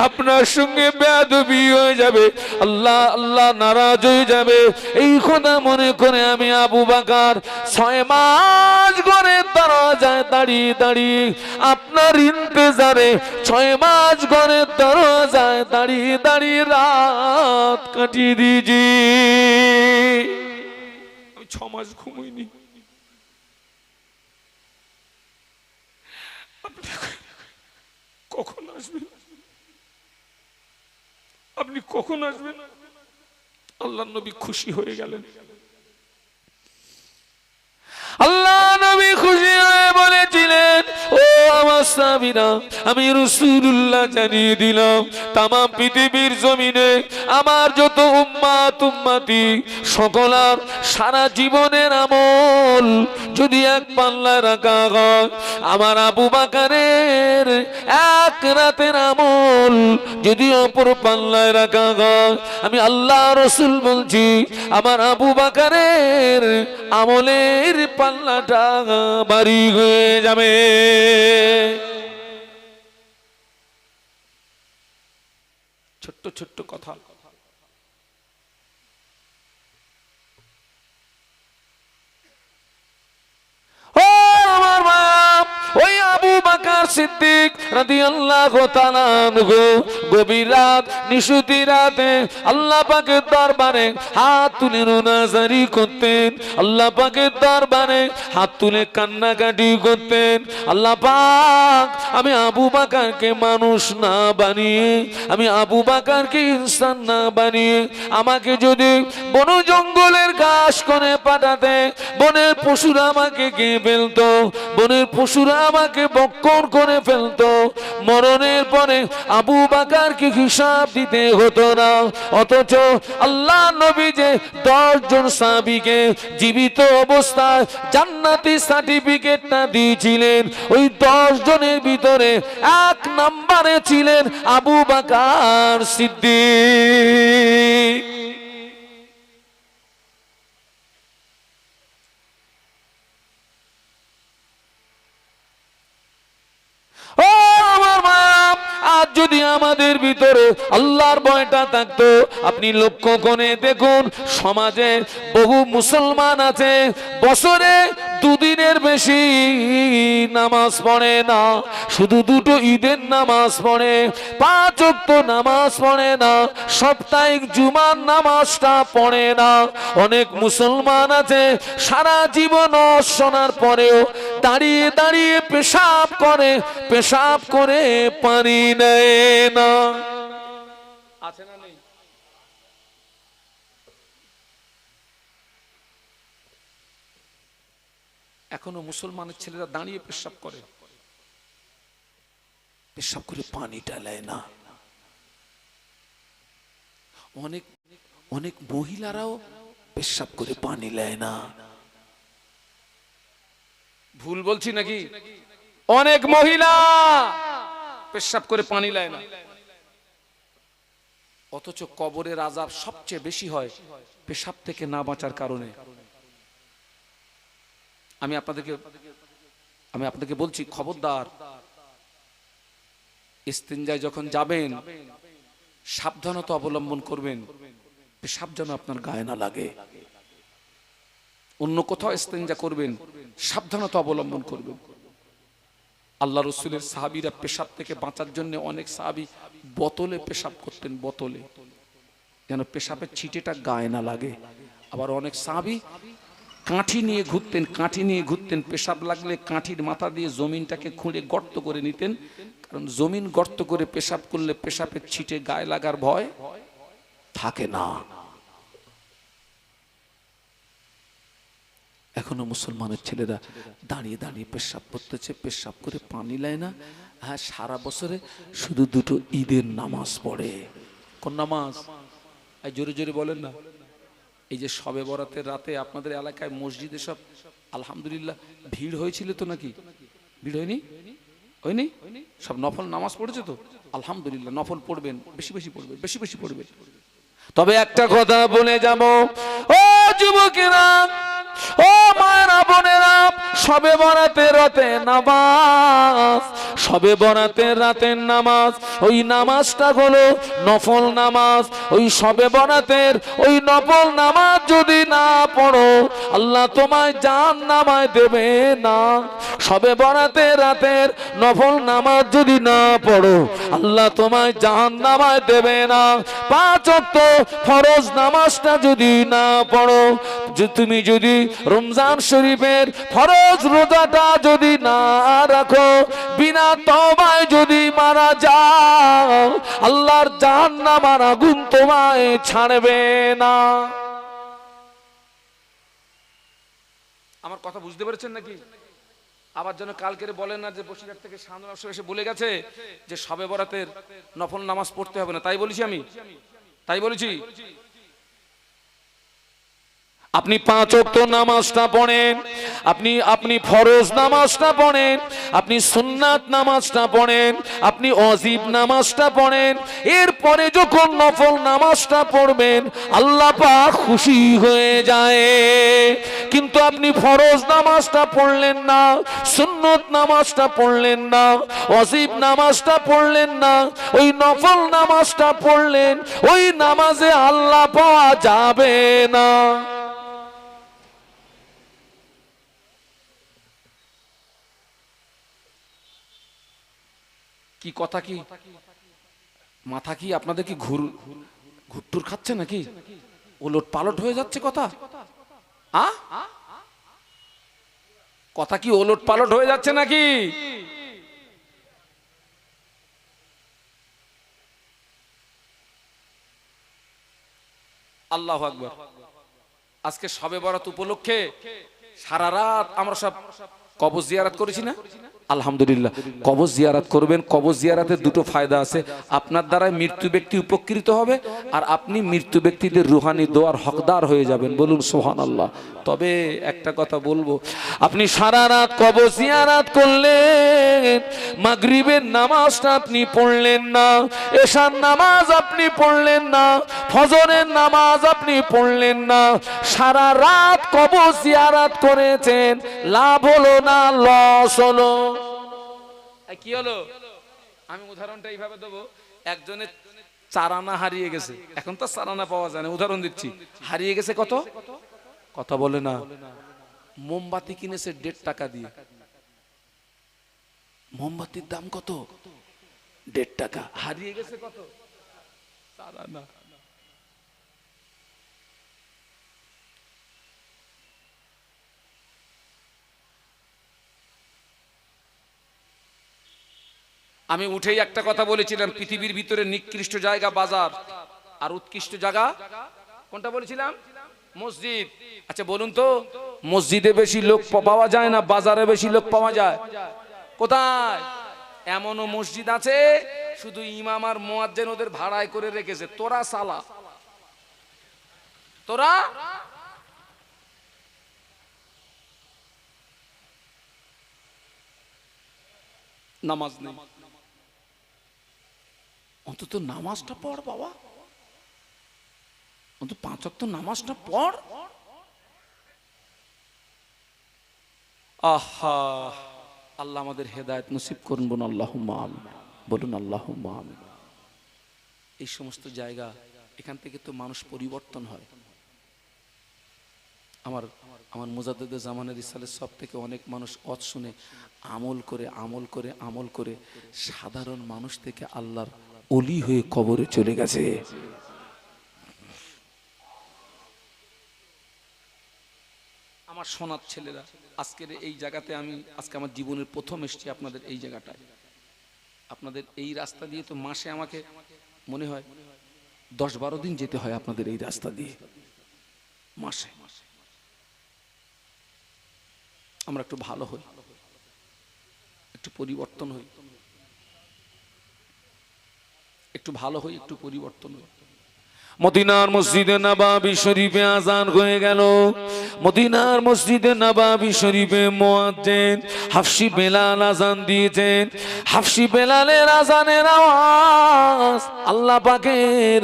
আপনার সঙ্গে বেয়াদবি হয়ে যাবে, আল্লাহ আল্লাহ নারাজ হয়ে যাবে। এই কথা মনে করে আমি আবু বকর 6 মাস ঘরের দরজায় দাঁড়িয়ে দাঁড়িয়ে আপনার ইন্তজারে 6 মাস ঘরের দরজায় দাঁড়িয়ে দাঁড়িয়ে রাত কাটিয়ে দিয়েছি। আমি 6 মাস ঘুমোইনি। কখন আসবেন? আপনি কখন আসবেন? আল্লাহ নবী খুশি হয়ে গেলেন। আল্লাহ নবী খুশি হয়ে বলেছিলেন, ও আমার সাহাবীরা, আমি রাসূলুল্লাহ জানিয়ে দিলাম তামাম পৃথিবীর জমিনে আমার যত উম্মাত উম্মতি সকলার সারা জীবনের আমল যদি এক পাল্লায় রাখা হয়, আমার আবু বকরের এক রাতের আমল যদি অপর পাল্লায় রাখা হয়, আমি আল্লাহ রসুল বলছি আমার আবু বকরের আমলের পাল্লাটা ভারী হয়ে যাবে। ছোট্ট ছোট্ট কথা, ও আমার মা, ওই আবু বকর সিদ্দিক রাদিয়াল্লাহু তাআলা আনহু গভীর রাত নিশুতি রাতে আল্লাহ পাকের দরবারে হাত তুলে রোনাজারি করতেন, আল্লাহ পাকের দরবারে হাত তুলে কান্নাকাটি করতেন। আল্লাহ পাক আমি আবু বকরকে মানুষ না বানিয়ে, আমি আবু বকরকে ইনসান না বানিয়ে আমাকে যদি বন জঙ্গলের ঘাস করে পাঠাতে, বনের পশুরা আমাকে খেয়ে ফেলতো, বনের পশুরা আমাকে বক্ষণ করে ফেলতো, মরণের পরে আবু বকরকে হিসাব দিতে হতো না। অথচ আল্লাহ নবী যে 10 জন সাহাবীকে জীবিত অবস্থায় জান্নাতি সার্টিফিকেটটা দিয়েছিলেন, ওই 10 জনের ভিতরে 1 নম্বরে ছিলেন আবু বকর সিদ্দিক। ও আমার মা, আজ যদি আমাদের ভিতরে আল্লাহর ভয়টা থাকতো, আপনি লক্ষ্য করে দেখুন সমাজে বহু মুসলমান আছে বছরে 2 দিনের বেশি নামাজ পড়ে না, শুধু 2টো ঈদের নামাজ পড়ে, 5 ওয়াক্ত নামাজ পড়ে না, সাপ্তাহিক জুমার নামাজটা পড়ে না। অনেক মুসলমান আছে সারা জীবন শোনার পরেও দাঁড়িয়ে দাঁড়িয়ে পেশাব করে, পেশাব করে পানি নেয় না। আছে না নেই? এখনো মুসলমানের ছেলেরা দাঁড়িয়ে পেশাব করে, পেশাব করে পানিটা নেয় না। অনেক অনেক মহিলারাও পেশাব করে পানি নেয় না। ভুল বলছি নাকি? অনেক মহিলা পেশাব করে পানি নেয় না, অথচ কবরের আযাব সবচেয়ে বেশি হয় পেশাব থেকে না বাঁচার কারণে। আমি আপনাদেরকে বলছি, খবরদার, ইস্তিনজায় যখন যাবেন সাবধানতা অবলম্বন করবেন, পেশাব যেন আপনার গায়ে না লাগে। অন্য কোথাও ইস্তিনজা করবেন, সাবধানতা অবলম্বন করবেন। আল্লাহ রসুলের সাহাবীরা পেশাব থেকে বাঁচার জন্য অনেক সাহাবী বোতলে পেশাব করতেন, বোতলে, যেন পেশাবের ছিটেটা গায়ে না লাগে। আবার অনেক সাহাবী কাঠি নিয়ে ঘুরতেন, পেশাব লাগলে কাঠির মাথা দিয়ে জমিনটাকে খুঁড়ে গর্ত করে নিতেন, কারণ জমিন গর্ত করে পেশাব করলে পেশাবের ছিটে গায়ে লাগার ভয় থাকে না। এখনো মুসলমানের ছেলেরা দাঁড়িয়ে দাঁড়িয়ে পেশাব করতেছে, পেশাব করে পানি নেয় না। হ্যাঁ, সারা বছরে শুধু দুটো ঈদের নামাজ পড়ে। কোন নামাজ? এই জোরে জোরে বলেন না। এই যে শবে বরাতের রাতে আপনাদের এলাকায় মসজিদে সব আলহামদুলিল্লাহ ভিড় হয়েছিল তো, নাকি ভিড় হয়নি? হয়নি? সব নফল নামাজ পড়েছে তো আলহামদুলিল্লাহ। নফল পড়বেন, বেশি বেশি পড়বেন, বেশি বেশি পড়বেন। তবে একটা কথা বলে যাব, ও যুবকেরা, ও মায়েরা, বোনেরা, শবে বরাতের রাতে নামাজ, শবে বরাতের রাতের নামাজ, ওই নামাজটা হলো নফল নামাজ। ওই শবে বরাতের ওই নফল নামাজ যদি না পড়ো, আল্লাহ তোমায় জাহান্নামে দেবে না। শবে বরাতের রাতের নফল নামাজ যদি না পড়ো, আল্লাহ তোমায় জাহান্নামে দেবে না। 5 ওয়াক্ত ফরজ নামাজটা যদি না পড়ো, তুমি যদি রমজান শরীফের ফরজ রোজাটা যদি না রাখো, বিনা তওবায় যদি মারা যাও, আল্লাহর জাহান্নামের আগুন তোমায় ছাড়বে না। আমার কথা বুঝতে পেরেছেন নাকি? আবার যেন কালকে বলেন না যে বসিরহাট থেকে সান্দনা এসে বলে গেছে যে শবে বরাতের নফল নামাজ পড়তে হবে না। তাই বলেছি আমি? তাই বলেছি? আপনি 5 ওয়াক্ত নামাজটা পড়েন, আপনি ফরজ নামাজটা পড়েন, আপনি সুন্নাত নামাজটা পড়েন, আপনি ওয়াজিব নামাজটা পড়েন, এরপরে যখন নফল নামাজটা পড়বেন আল্লাহ পাক খুশি হয়ে যায়। কিন্তু আপনি ফরজ নামাজটা পড়লেন না, সুন্নত নামাজটা পড়লেন না, ওয়াজিব নামাজটা পড়লেন না, ওই নফল নামাজটা পড়লেন, ওই নামাজে আল্লাহ পাওয়া যাবে না। কি কথা, কি মাথা কি আপনাদের কি ঘুরটুর খাচ্ছে নাকি? ওলট পালট হয়ে যাচ্ছে কথা? কথা কি ওলট পালট হয়ে যাচ্ছে নাকি? আল্লাহু আকবার। আজকে শবে বরাত উপলক্ষে সারা রাত আমরা সব কবর জিয়ারত করেছি না? আলহামদুলিল্লাহ। কবর জিয়ারত করবেন। কবর জিয়ারতের দুটো ফায়দা আছে, আপনার দ্বারা মৃত্যু ব্যক্তি উপকৃত হবে, আর আপনি মৃত্যু ব্যক্তিদের রুহানি দোয়ার হকদার হয়ে যাবেন। বলুন সুবহানাল্লাহ। তবে একটা কথা বলবো, আপনি সারা রাত কবর জিয়ারত করলেন, মাগরিবের নামাজটা আপনি পড়লেন না, এশার নামাজ আপনি পড়লেন না, ফজরের নামাজ আপনি পড়লেন না, সারা রাত কবর জিয়ারত করেছেন, লাভ হলো না লস হলো? কি হলো? আমি উদাহরণটা এইভাবে দেবো, একজনের চারানা হারিয়ে গেছে, এখন তো চারানা পাওয়া যায় না, উদাহরণ দিচ্ছি। হারিয়ে গেছে কত? কথা বলে না। মোমবাতি কিনেছে 1.5 টাকা দিয়ে। মোমবাতির দাম কত? 1.5 টাকা। হারিয়ে গেছে কত? চারানা। আমি উঠেই একটা কথা বলেছিলাম, পৃথিবীর ভিতরে নিকৃষ্ট জায়গা বাজার, আর উৎকৃষ্ট জায়গা কোনটা বলেছিলাম? মসজিদ। আচ্ছা বলুন তো, মসজিদে বেশি লোক পাওয়া যায় না বাজারে বেশি লোক পাওয়া যায়? কোথায়? এমনও মসজিদ আছে শুধু ইমাম আর মুয়াজ্জিন ওদের ভাড়ায় করে রেখেছে। তোরা সালা, তোরা নামাজ নেই, অন্তত নামাজটা পড় বাবা, অন্তত 5 ওয়াক্ত নামাজটা পড়। আহা, আল্লাহ আমাদের হেদায়েত নসিব করুন, বলুন আল্লাহুম্মা আমিন, বলুন আল্লাহুম্মা আমিন। এই সমস্ত জায়গা, এখান থেকে তো মানুষ পরিবর্তন হয়। আমার আমার মুজাদ্দেদে জামানের ইসালের সব থেকে অনেক মানুষ ওয়াজ শুনে আমল করে আমল করে আমল করে সাধারণ মানুষ থেকে আল্লাহর ওলি হয়ে কবরে চলে গেছে। আমার সোনার ছেলেরা, আজকের এই জায়গাতে আমি আজকে আমার জীবনের প্রথম এসেছি আপনাদের এই জায়গাটায়। আপনাদের এই রাস্তা দিয়ে তো মাসে আমাকে মনে হয় 10-12 দিন যেতে হয় আপনাদের এই রাস্তা দিয়ে মাসে। আমরা একটু ভালো হই, একটু পরিবর্তন হই, একটু ভালো হই, একটু পরিবর্তন হই। মদিনার মসজিদে নববী শরীফে আজান হয়ে গেল। মদিনার মসজিদে নববী শরীফে মুয়াজ্জিন হাফসি বেলাল আজান দিয়েছেন। হাফসি বেলালের আজানের আওয়াজ আল্লাহ পাকের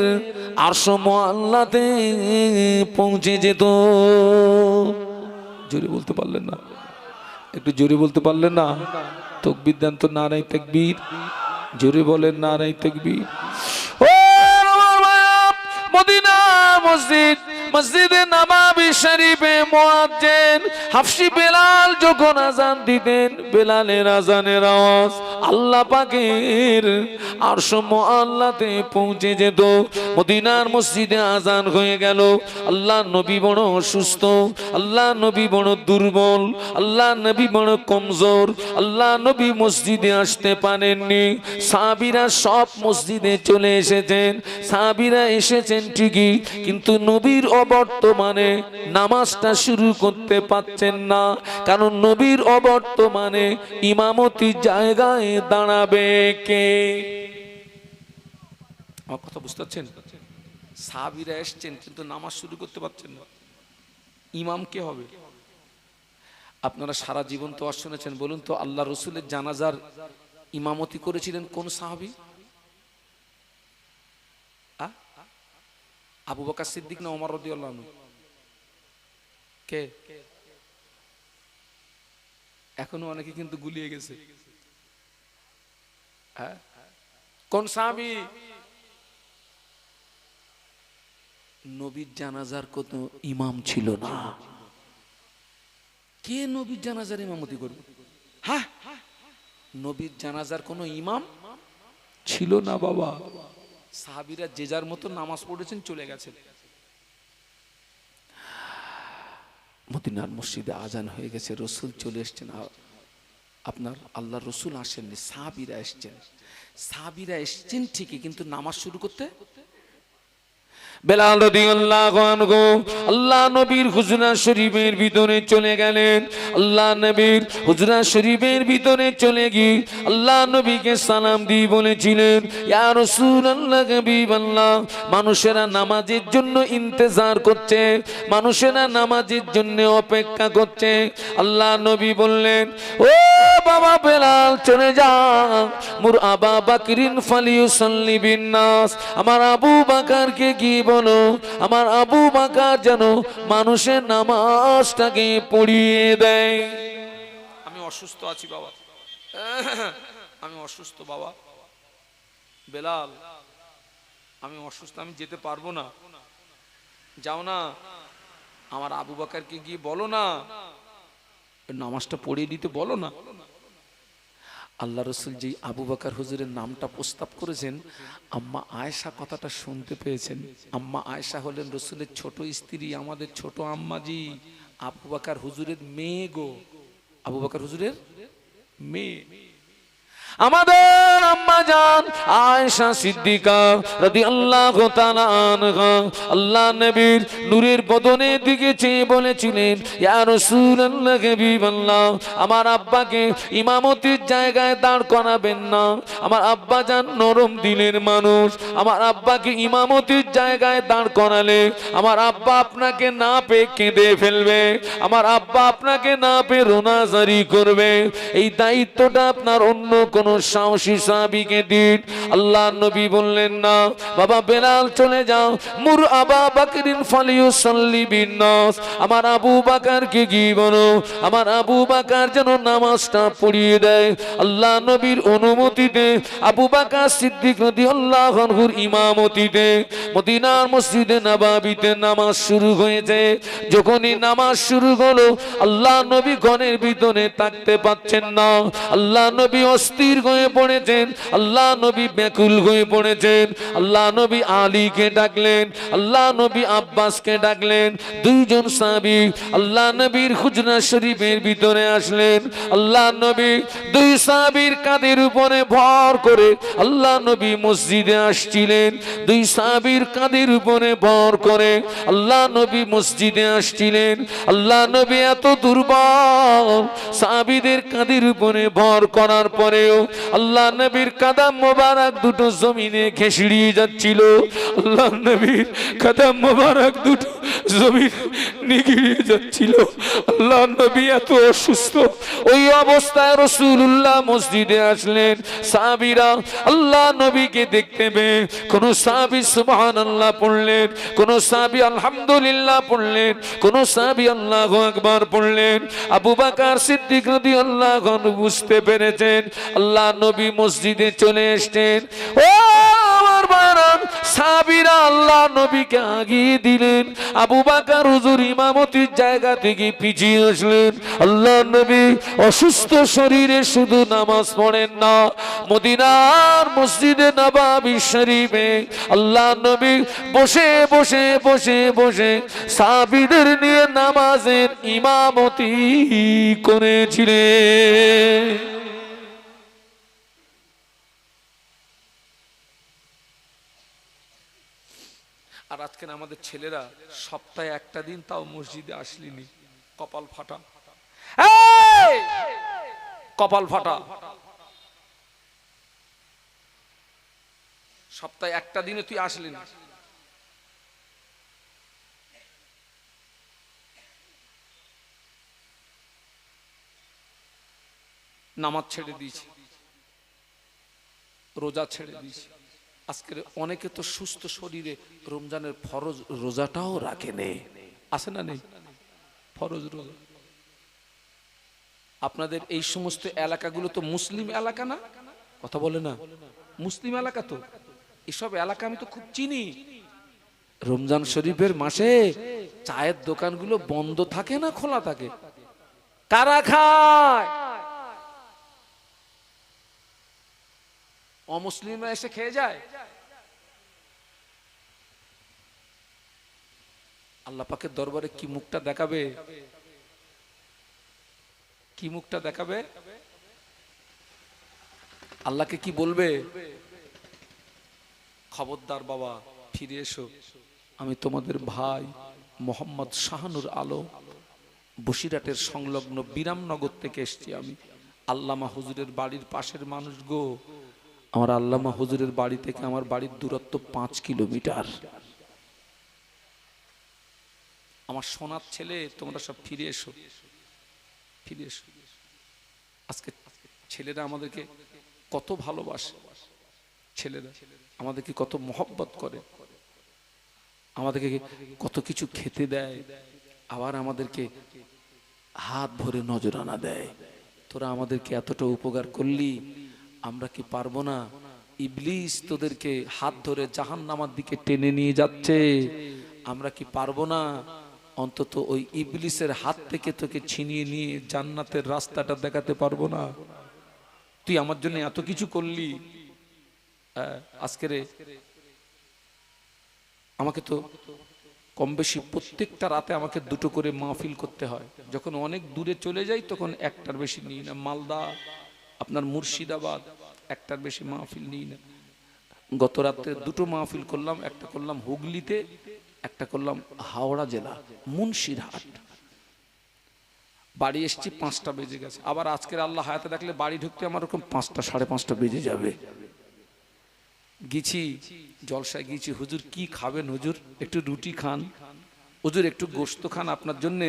আরশ মুআল্লাতে পৌঁছে যেত। জোরে বলতে পারলেন না? একটু জোরে বলতে পারলেন না? তাকবীর দেন তো, নারায়ে তাকবীর। জোরে বলেন নারায়ে তাকবীর। ও মদিনা মসজিদ, মসজিদে নববী শরীফে মুয়াজ্জিন হাফসি বেলাল যখন আজান দিতেন, বেলালের আজানের আওয়াজ আল্লাহ পাকের আরশ মুআল্লাতে পৌঁছে যেত। মদিনার মসজিদে আজান হয়ে গেল। আল্লাহ নবী বড় অসুস্থ, আল্লাহ নবী বড় দুর্বল, আল্লাহ নবী বড় কমজোর, আল্লাহ নবী মসজিদে আসতে পারেননি। সাহাবীরা সব মসজিদে চলে এসেছেন, সাহাবীরা এসেছেন ঠিকই, কিন্তু নবীর অবর্তমানে নামাজটা শুরু করতে পারছেন না। কারণ নবীর অবর্তমানে ইমামতি জায়গায় দাঁড়াবে কে? আমার কথা বুঝতে পারছেন? সাহাবীরা এসেছেন কিন্তু নামাজ শুরু করতে পারছেন না, ইমাম কে হবে? আপনারা সারা জীবন তো আর শুনেছেন, বলুন তো আল্লাহ রসুলের জানাজার ইমামতি করেছিলেন কোন সাহাবী? আবু বকর সিদ্দিক না ওমর রাদিয়াল্লাহু আনহু? কে? এখনো অনেকে কিন্তু গুলিয়ে গেছে। কোন সাহাবী? নবীর জানাজার কোনো ইমাম ছিল না। কে নবীর জানাজার ইমামতি করবে? হ্যাঁ, নবীর জানাজার কোনো ইমাম ছিল না বাবা। সাহাবীরা যে যার মতো নামাজ পড়েছেন, চলে গেছেন। মদিনার মসজিদে আজান হয়ে গেছে, রসুল চলে এসছেন। আপনার আল্লাহ রসুল আসেননি, সাহাবীরা এসছেন। সাহাবীরা এসছেন ঠিকই, কিন্তু নামাজ শুরু করতে বেলাল রাদিয়াল্লাহু আনহু আল্লাহ নবীর হুজরা শরীফের ভিতরে চলে গেলেন। আল্লাহ নবীর হুজরা শরীফের ভিতরে চলে গিয়ে আল্লাহ নবীকে সালাম দিয়ে বলেছিলেন, ইয়া রাসূলুল্লাহ, হাবিবাল্লাহ, মানুষেরা নামাজের জন্য ইন্তজার করছে, মানুষেরা নামাজের জন্য অপেক্ষা করছে। আল্লাহ নবী বললেন, ও বাবা বেলাল, চলে যাও, মুর আবা বাকরিন ফালিউসাল্লি বিন নাস, আমার আবু বকরকে কি বলো, আমার আবু বকর যেন মানুষের নামাজটাকে পড়িয়ে দেয়। আমি অসুস্থ আছি বাবা, আমি অসুস্থ বাবা। বেলাল, আমি অসুস্থ, আমি যেতে পারবো না। যাও না, আমার আবু বকরকে গিয়ে বলো না, নামাজটা পড়িয়ে দিতে বলো না। আল্লাহ রসুল যেই আবু বকর হুজুরের নামটা প্রস্তাব করেছেন, আম্মা আয়েশা কথাটা শুনতে পেয়েছেন। আম্মা আয়েশা হলেন রসুলের ছোট স্ত্রী, আমাদের ছোট আম্মাজি, আবু বকর হুজুরের মেয়ে গো, আবু বকর হুজুরের মেয়ে। আমাদের আম্মা জান আয়েশা সিদ্দিকা রাদিয়াল্লাহু তাআলা আনহা আল্লাহ নবীর নূরের বদনের দিকে চেয়ে বলেছিলেন, ইয়া রাসূলুল্লাহ হাবিবাল্লাহ, আমার আব্বাকে ইমামতির জায়গায় দাঁড় করাবেন না। আমার আব্বা জান নরম দিলের মানুষ, আমার আব্বাকে ইমামতির জায়গায় দাঁড় করালে আমার আব্বা আপনাকে না পেয়ে কেঁদে ফেলবে, আমার আব্বা আপনাকে না পেয়ে রোনাজারি করবে। এই দায়িত্বটা আপনার অন্য কোন সাহসী সাহাবীকে দিন। আল্লাহ নবী বললেন, না বাবা বেলাল চলে যাও, মুর আবা বাকরিন ফালিয়ুসাল্লি বিন-নাস, আমার আবু বাকারকে কি বলো, আমার আবু বাকার যেন নামাজটা পড়িয়ে দেয়। আল্লাহ নবীর অনুমতিতে আবু বাকার সিদ্দিক রাদিয়াল্লাহু আনহুর ইমামতিতে মদিনার মসজিদে নববীতে নামাজ শুরু হয়েছে। যখনই নামাজ শুরু হলো আল্লাহ নবী ঘরের ভিতরে থাকতে পাচ্ছেন না, আল্লাহ নবী অস্থির হয়ে পড়েছেন, আল্লাহ নবী ব্যাকুল হয়ে পড়েছেন। আল্লাহ নবী আলীকে ডাকলেন, আল্লাহ নবী আব্বাসকে ডাকলেন। দুইজন সাহাবী আল্লাহ নবীর হুজরা শরীফের ভিতরে আসলেন। আল্লাহ নবী দুই সাহাবীর কাঁধের উপরে ভর করে আল্লাহ নবী মসজিদে আসছিলেন। দুই সাহাবীর কাঁধের উপরে ভর করে আল্লাহ নবী মসজিদে আসছিলেন। আল্লাহ নবী এত দুর্বল, সাহাবীদের কাঁধের উপরে ভর করার পরেও আল্লাহ নবীর কাদাম মোবারক দুটো জমিনে ঘেঁষড়িয়ে যাচ্ছিল। আল্লাহ নবীর কাদাম মোবারক দুটো জমিন নিগড়িয়ে যাচ্ছিল। আল্লাহ নবী এত অসুস্থ, ওই অবস্থায় রাসূলুল্লাহ মসজিদে আসলেন। সাহাবীরা আল্লাহ নবীকে দেখতে পেয়ে কোন সাহাবী সুবহানাল্লাহ পড়লেন, কোন সাহাবী আলহামদুলিল্লাহ পড়লেন, কোন সাহাবী আল্লাহু আকবার পড়লেন। আবু বকর সিদ্দিক রাদিয়াল্লাহু আনহু বুঝতে পেরেছেন আল্লাহ নবী মসজিদে চলে এসেছেন। ও আমার বারান সাহাবীরা আল্লাহ নবীকে আগিয়ে দিলেন। আবু বকর হুজুর ইমামতির জায়গা থেকে পিছিয়ে আসলেন। আল্লাহ নবী অসুস্থ শরীরে শুধু নামাজ পড়েন না, মদিনার মসজিদে নববী শরীফে আল্লাহ নবী বসে বসে বসে বসে সাহাবীদের নিয়ে নামাজের ইমামতি করেছিলেন। আর আজকের আমাদের ছেলেরা সপ্তাহে একটা দিন তাও মসজিদে আসলিনি, কপাল ফাটা, কপাল ফাটা। সপ্তাহে একটা দিনে তুই আসলি না। নামাজ ছেড়ে দিয়েছি, রোজা ছেড়ে দিয়েছি। আজকের অনেকে তো সুস্থ শরীরে রমজানের ফরজ রোজাটাও রাখে নে, আছে না নেই? ফরজ রোজা আপনাদের এই সমস্ত এলাকাগুলো তো মুসলিম এলাকা না? কথা বলে না, মুসলিম এলাকা তো। এসব এলাকা আমি তো খুব চিনি। রমজান শরীফের মাসে চায়ের দোকানগুলো বন্ধ থাকে না খোলা থাকে? কারা খায়? অমুসলিমরা এসে খেয়ে যায়। আল্লাহ পাকের দরবারে কি মুখটা দেখাবে? কি মুখটা দেখাবে? আল্লাহকে কি বলবে? খবরদার বাবা, ফিরে এসো। আমি তোমাদের ভাই মোহাম্মদ শাহানুর আলম, বসিরহাটের সংলগ্ন বিরামনগর থেকে এসেছি। আমি আল্লামা হুজুরের বাড়ির পাশের মানুষ গো। আমার আল্লামা হুজুরের বাড়ি থেকে আমার বাড়ির দূরত্ব 5 কিলোমিটার। আমার সোনার ছেলে, তোমরা সব ফিরে এসো, ফিরে এসো। আজকে ছেলেরা আমাদেরকে কত ভালোবাসে, ছেলেরা আমাদেরকে কত মহব্বত করে, আমাদেরকে কত কিছু খেতে দেয়, আবার আমাদেরকে হাত ভরে নজরানা দেয়। তোরা আমাদেরকে এতটা উপকার করলি, আমরা কি পারবো না? ইবলিস তোদেরকে হাত ধরে জাহান্নামের দিকে টেনে নিয়ে যাচ্ছে, আমরা কি পারবো না অন্তত ওই ইবলিসের হাত থেকে তোকে ছিনিয়ে নিয়ে জান্নাতের রাস্তাটা দেখাতে পারবো না? তুই আমার জন্য এত কিছু করলি। আজকের আমাকে তো কম বেশি প্রত্যেকটা রাতে আমাকে 2টো করে মাহফিল করতে হয়। যখন অনেক দূরে চলে যাই তখন একটার বেশি নিই না। মালদা, আপনার মুর্শিদাবাদ, একটার বেশি মাহফিল নিই না। গত রাত্রে দুটো মাহফিল করলাম, একটা করলাম হুগলিতে, একটা করলাম হাওড়া জেলা মুন্সিরহাট। বাড়ি এসছি 5টা বেজে গেছে। আবার আজকের আল্লাহ হায়াতে দেখলে বাড়ি ঢুকতে আমার ওরকম 5টা সাড়ে 5টা বেজে যাবে। গেছি জলসায় গিয়েছি, হুজুর কি খাবেন হুজুর? একটু রুটি খান হুজুর, একটু গোশত খান আপনার জন্যে,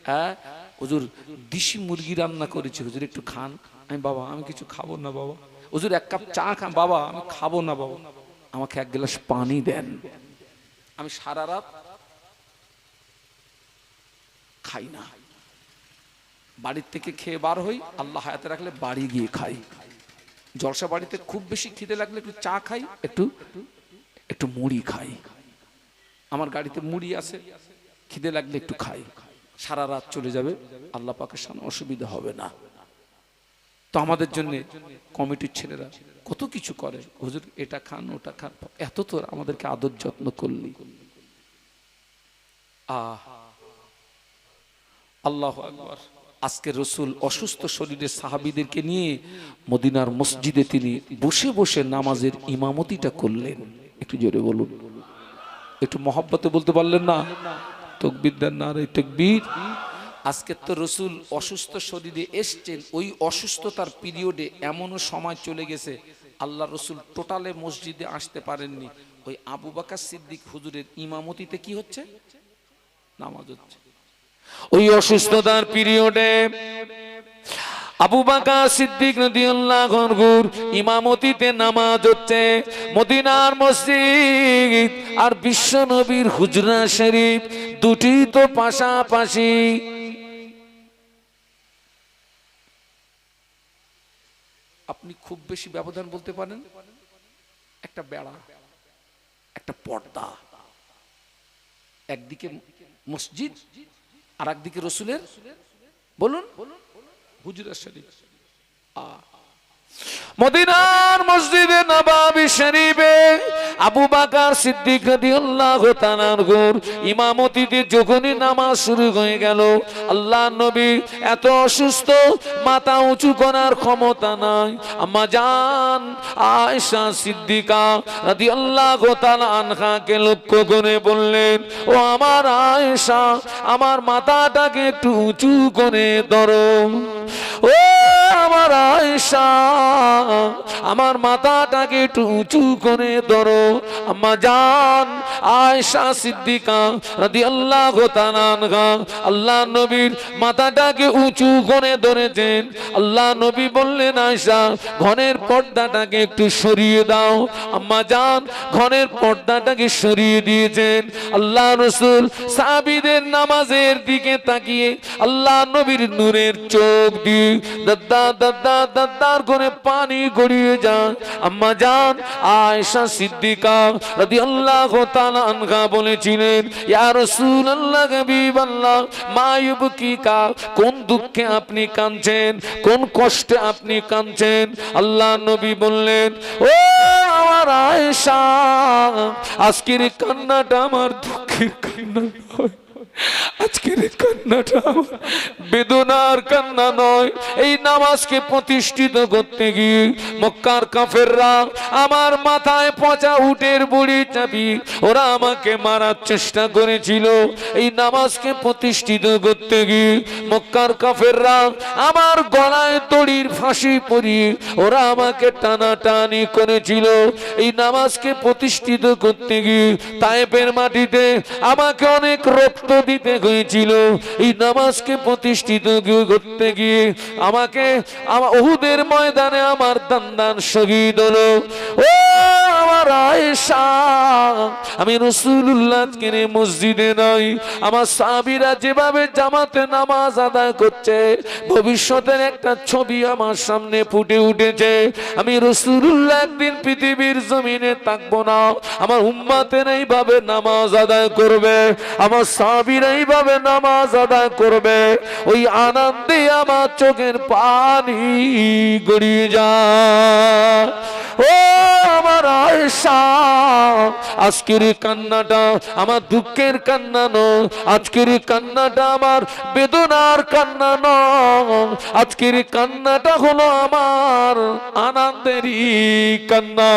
হ্যাঁ হুজুর দেশি মুরগি রান্না করেছি হুজুর একটু খান। আমি বাবা আমি কিছু খাবো না বাবা। হুজুর 1 কাপ চা খান। বাবা আমি খাবো না বাবা, আমাকে 1 গ্লাস পানি দেন। আমি সারা রাত খাই না, বাড়ির থেকে খেয়ে বার হই, আল্লাহ হায়াতে রাখলে বাড়ি গিয়ে খাই। জলসা বাড়িতে খুব বেশি খিদে লাগলে একটু চা খাই, একটু মুড়ি খাই। আমার গাড়িতে মুড়ি আছে, খিদে লাগলে একটু খাই। সারা রাত চলে যাবে, আল্লাহ পাকের সামনে অসুবিধা হবে না। তো আমাদের জন্য কমিটির ছেলেরা কত কিছু করে, হুজুর এটা খান ওটা খান, এত তো আমাদেরকে আদর যত্ন করলি। আল্লাহু আকবার। আজকে রসুল অসুস্থ শরীরে সাহাবীদেরকে নিয়ে মদিনার মসজিদে তিনি বসে বসে নামাজের ইমামতিটা করলেন। একটু জোরে বলুন, একটু মহব্বতে বলতে পারলেন না? তাকবীর দেন, নারে তাকবীর। আজকে তো রসুল অসুস্থ শরীরে এসছেন, ওই অসুস্থতার পিরিয়ডে এমনও সময় চলে গেছে আল্লাহ রসুল টোটালে মসজিদে আসতে পারেননি। ওই আবু বকর সিদ্দিক হুজুরের ইমামতিতে কি হচ্ছে? নামাজ হচ্ছে। ওই অসুস্থতার পিরিয়ডে আবু বকর সিদ্দিক রাদিয়াল্লাহু আনহুর ইমামতিতে নামাজ হচ্ছে। মদিনার মসজিদ আর বিশ্ব নবীর হুজরা শরীফ দুটি তো পাশাপাশি। আপনি খুব বেশি ব্যবধান বলতে পারেন একটা বেড়া, একটা পর্দা, একদিকে মসজিদ আর একদিকে রসুলের বলুন হুজরা শরীফ। মদিনার মসজিদে নববী শরীফে আবু বকর সিদ্দিক রাদিয়াল্লাহু তাআলা আনহুর ইমামতিতে যখনই নামাজ শুরু হয়ে গেল, আল্লাহর নবী এত অসুস্থ, মাথা উঁচু করার ক্ষমতা নাই। আম্মা জান আয়েশা সিদ্দিকা রাদিয়াল্লাহু তাআলা আনহাকে লক্ষ্য করে বললেন, ও আমার আয়েশা, আমার মাথাটাকে একটু উঁচু করে ধরো। ও আমার আয়েশা, আমার মাথাটাকে একটু উঁচু করে ধরো। আম্মা জান আয়েশা সিদ্দিকা রাদিয়াল্লাহু তাআলা আনহা আল্লাহ নবীর মাথাটাকে উঁচু করে ধরেছেন। আল্লাহ নবী বললেন, আয়েশা ঘরের পর্দাটাকে একটু সরিয়ে দাও। আম্মা জান ঘরের পর্দাটাকে সরিয়ে দিয়েছেন। আল্লাহ রাসূল সাহাবীদের নামাজের দিকে তাকিয়ে আল্লাহ নবীর নূরের চোখ দিয়ে দাদা দাদা দাদার করে পানি গড়িয়ে যায়। আম্মা জান আয়েশা সিদ্দিকা রাদিয়াল্লাহু তাআলা আনহা বলেছিলেন, ইয়া রাসূলুল্লাহ হাবিবাল্লাহ মা ইউবকিকা, কোন দুঃখে আপনি কাঁদছেন, কোন কষ্টে আপনি কাঁদছেন? আল্লাহ নবী বললেন, ও আমার আয়েশা, আজকের এই কান্নাটা আমার দুঃখের কান্না নয়, আজকের এই কান্নাটা আমার বেদনার কান্না নয়। এই নামাজকে প্রতিষ্ঠিত করতে গিয়ে মক্কার কাফেররা আমার মাথায় পচা উটের বুড়ি চাপি ওরা আমাকে মারার চেষ্টা করেছিল। এই নামাজকে প্রতিষ্ঠিত করতে গিয়ে মক্কার কাফেররা আমার গলায় দড়ির ফাঁসি পরিয়ে ওরা আমাকে টানাটানি করেছিল। এই নামাজকে প্রতিষ্ঠিত করতে গিয়ে তায়েফের মাটিতে আমাকে অনেক রক্ত দিতে হয়েছিল। এই নামাজকে প্রতিষ্ঠিত করতে গিয়ে আমাকে উহুদের ময়দানে আমার দান্দান শহীদ হলো। ও আমার আয়েশা, আমি রাসূলুল্লাহকে নিয়ে মসজিদে নাই, আমার সাহাবীরা যেভাবে জামাতে নামাজ আদায় করছে ভবিষ্যতের একটা ছবি আমার সামনে ফুটে উঠেছে। আমি রাসূলুল্লাহ একদিন পৃথিবীর জমিনে থাকবো না, আমার উম্মতের এইভাবে নামাজ আদায় করবে। আমার সাহাবী সাহাবীরা এইভাবে নামাজ আদায় করবে, ওই আনন্দে আমার চোখের পানি গড়িয়ে যায়। ও আমার আয়েশা, আজকের এই কান্নাটা আমার দুঃখের কান্না নয়, আজকের এই কান্নাটা আমার বেদনার কান্না নয়, আজকের এই কান্নাটা হলো আমার আনন্দেরই কান্না।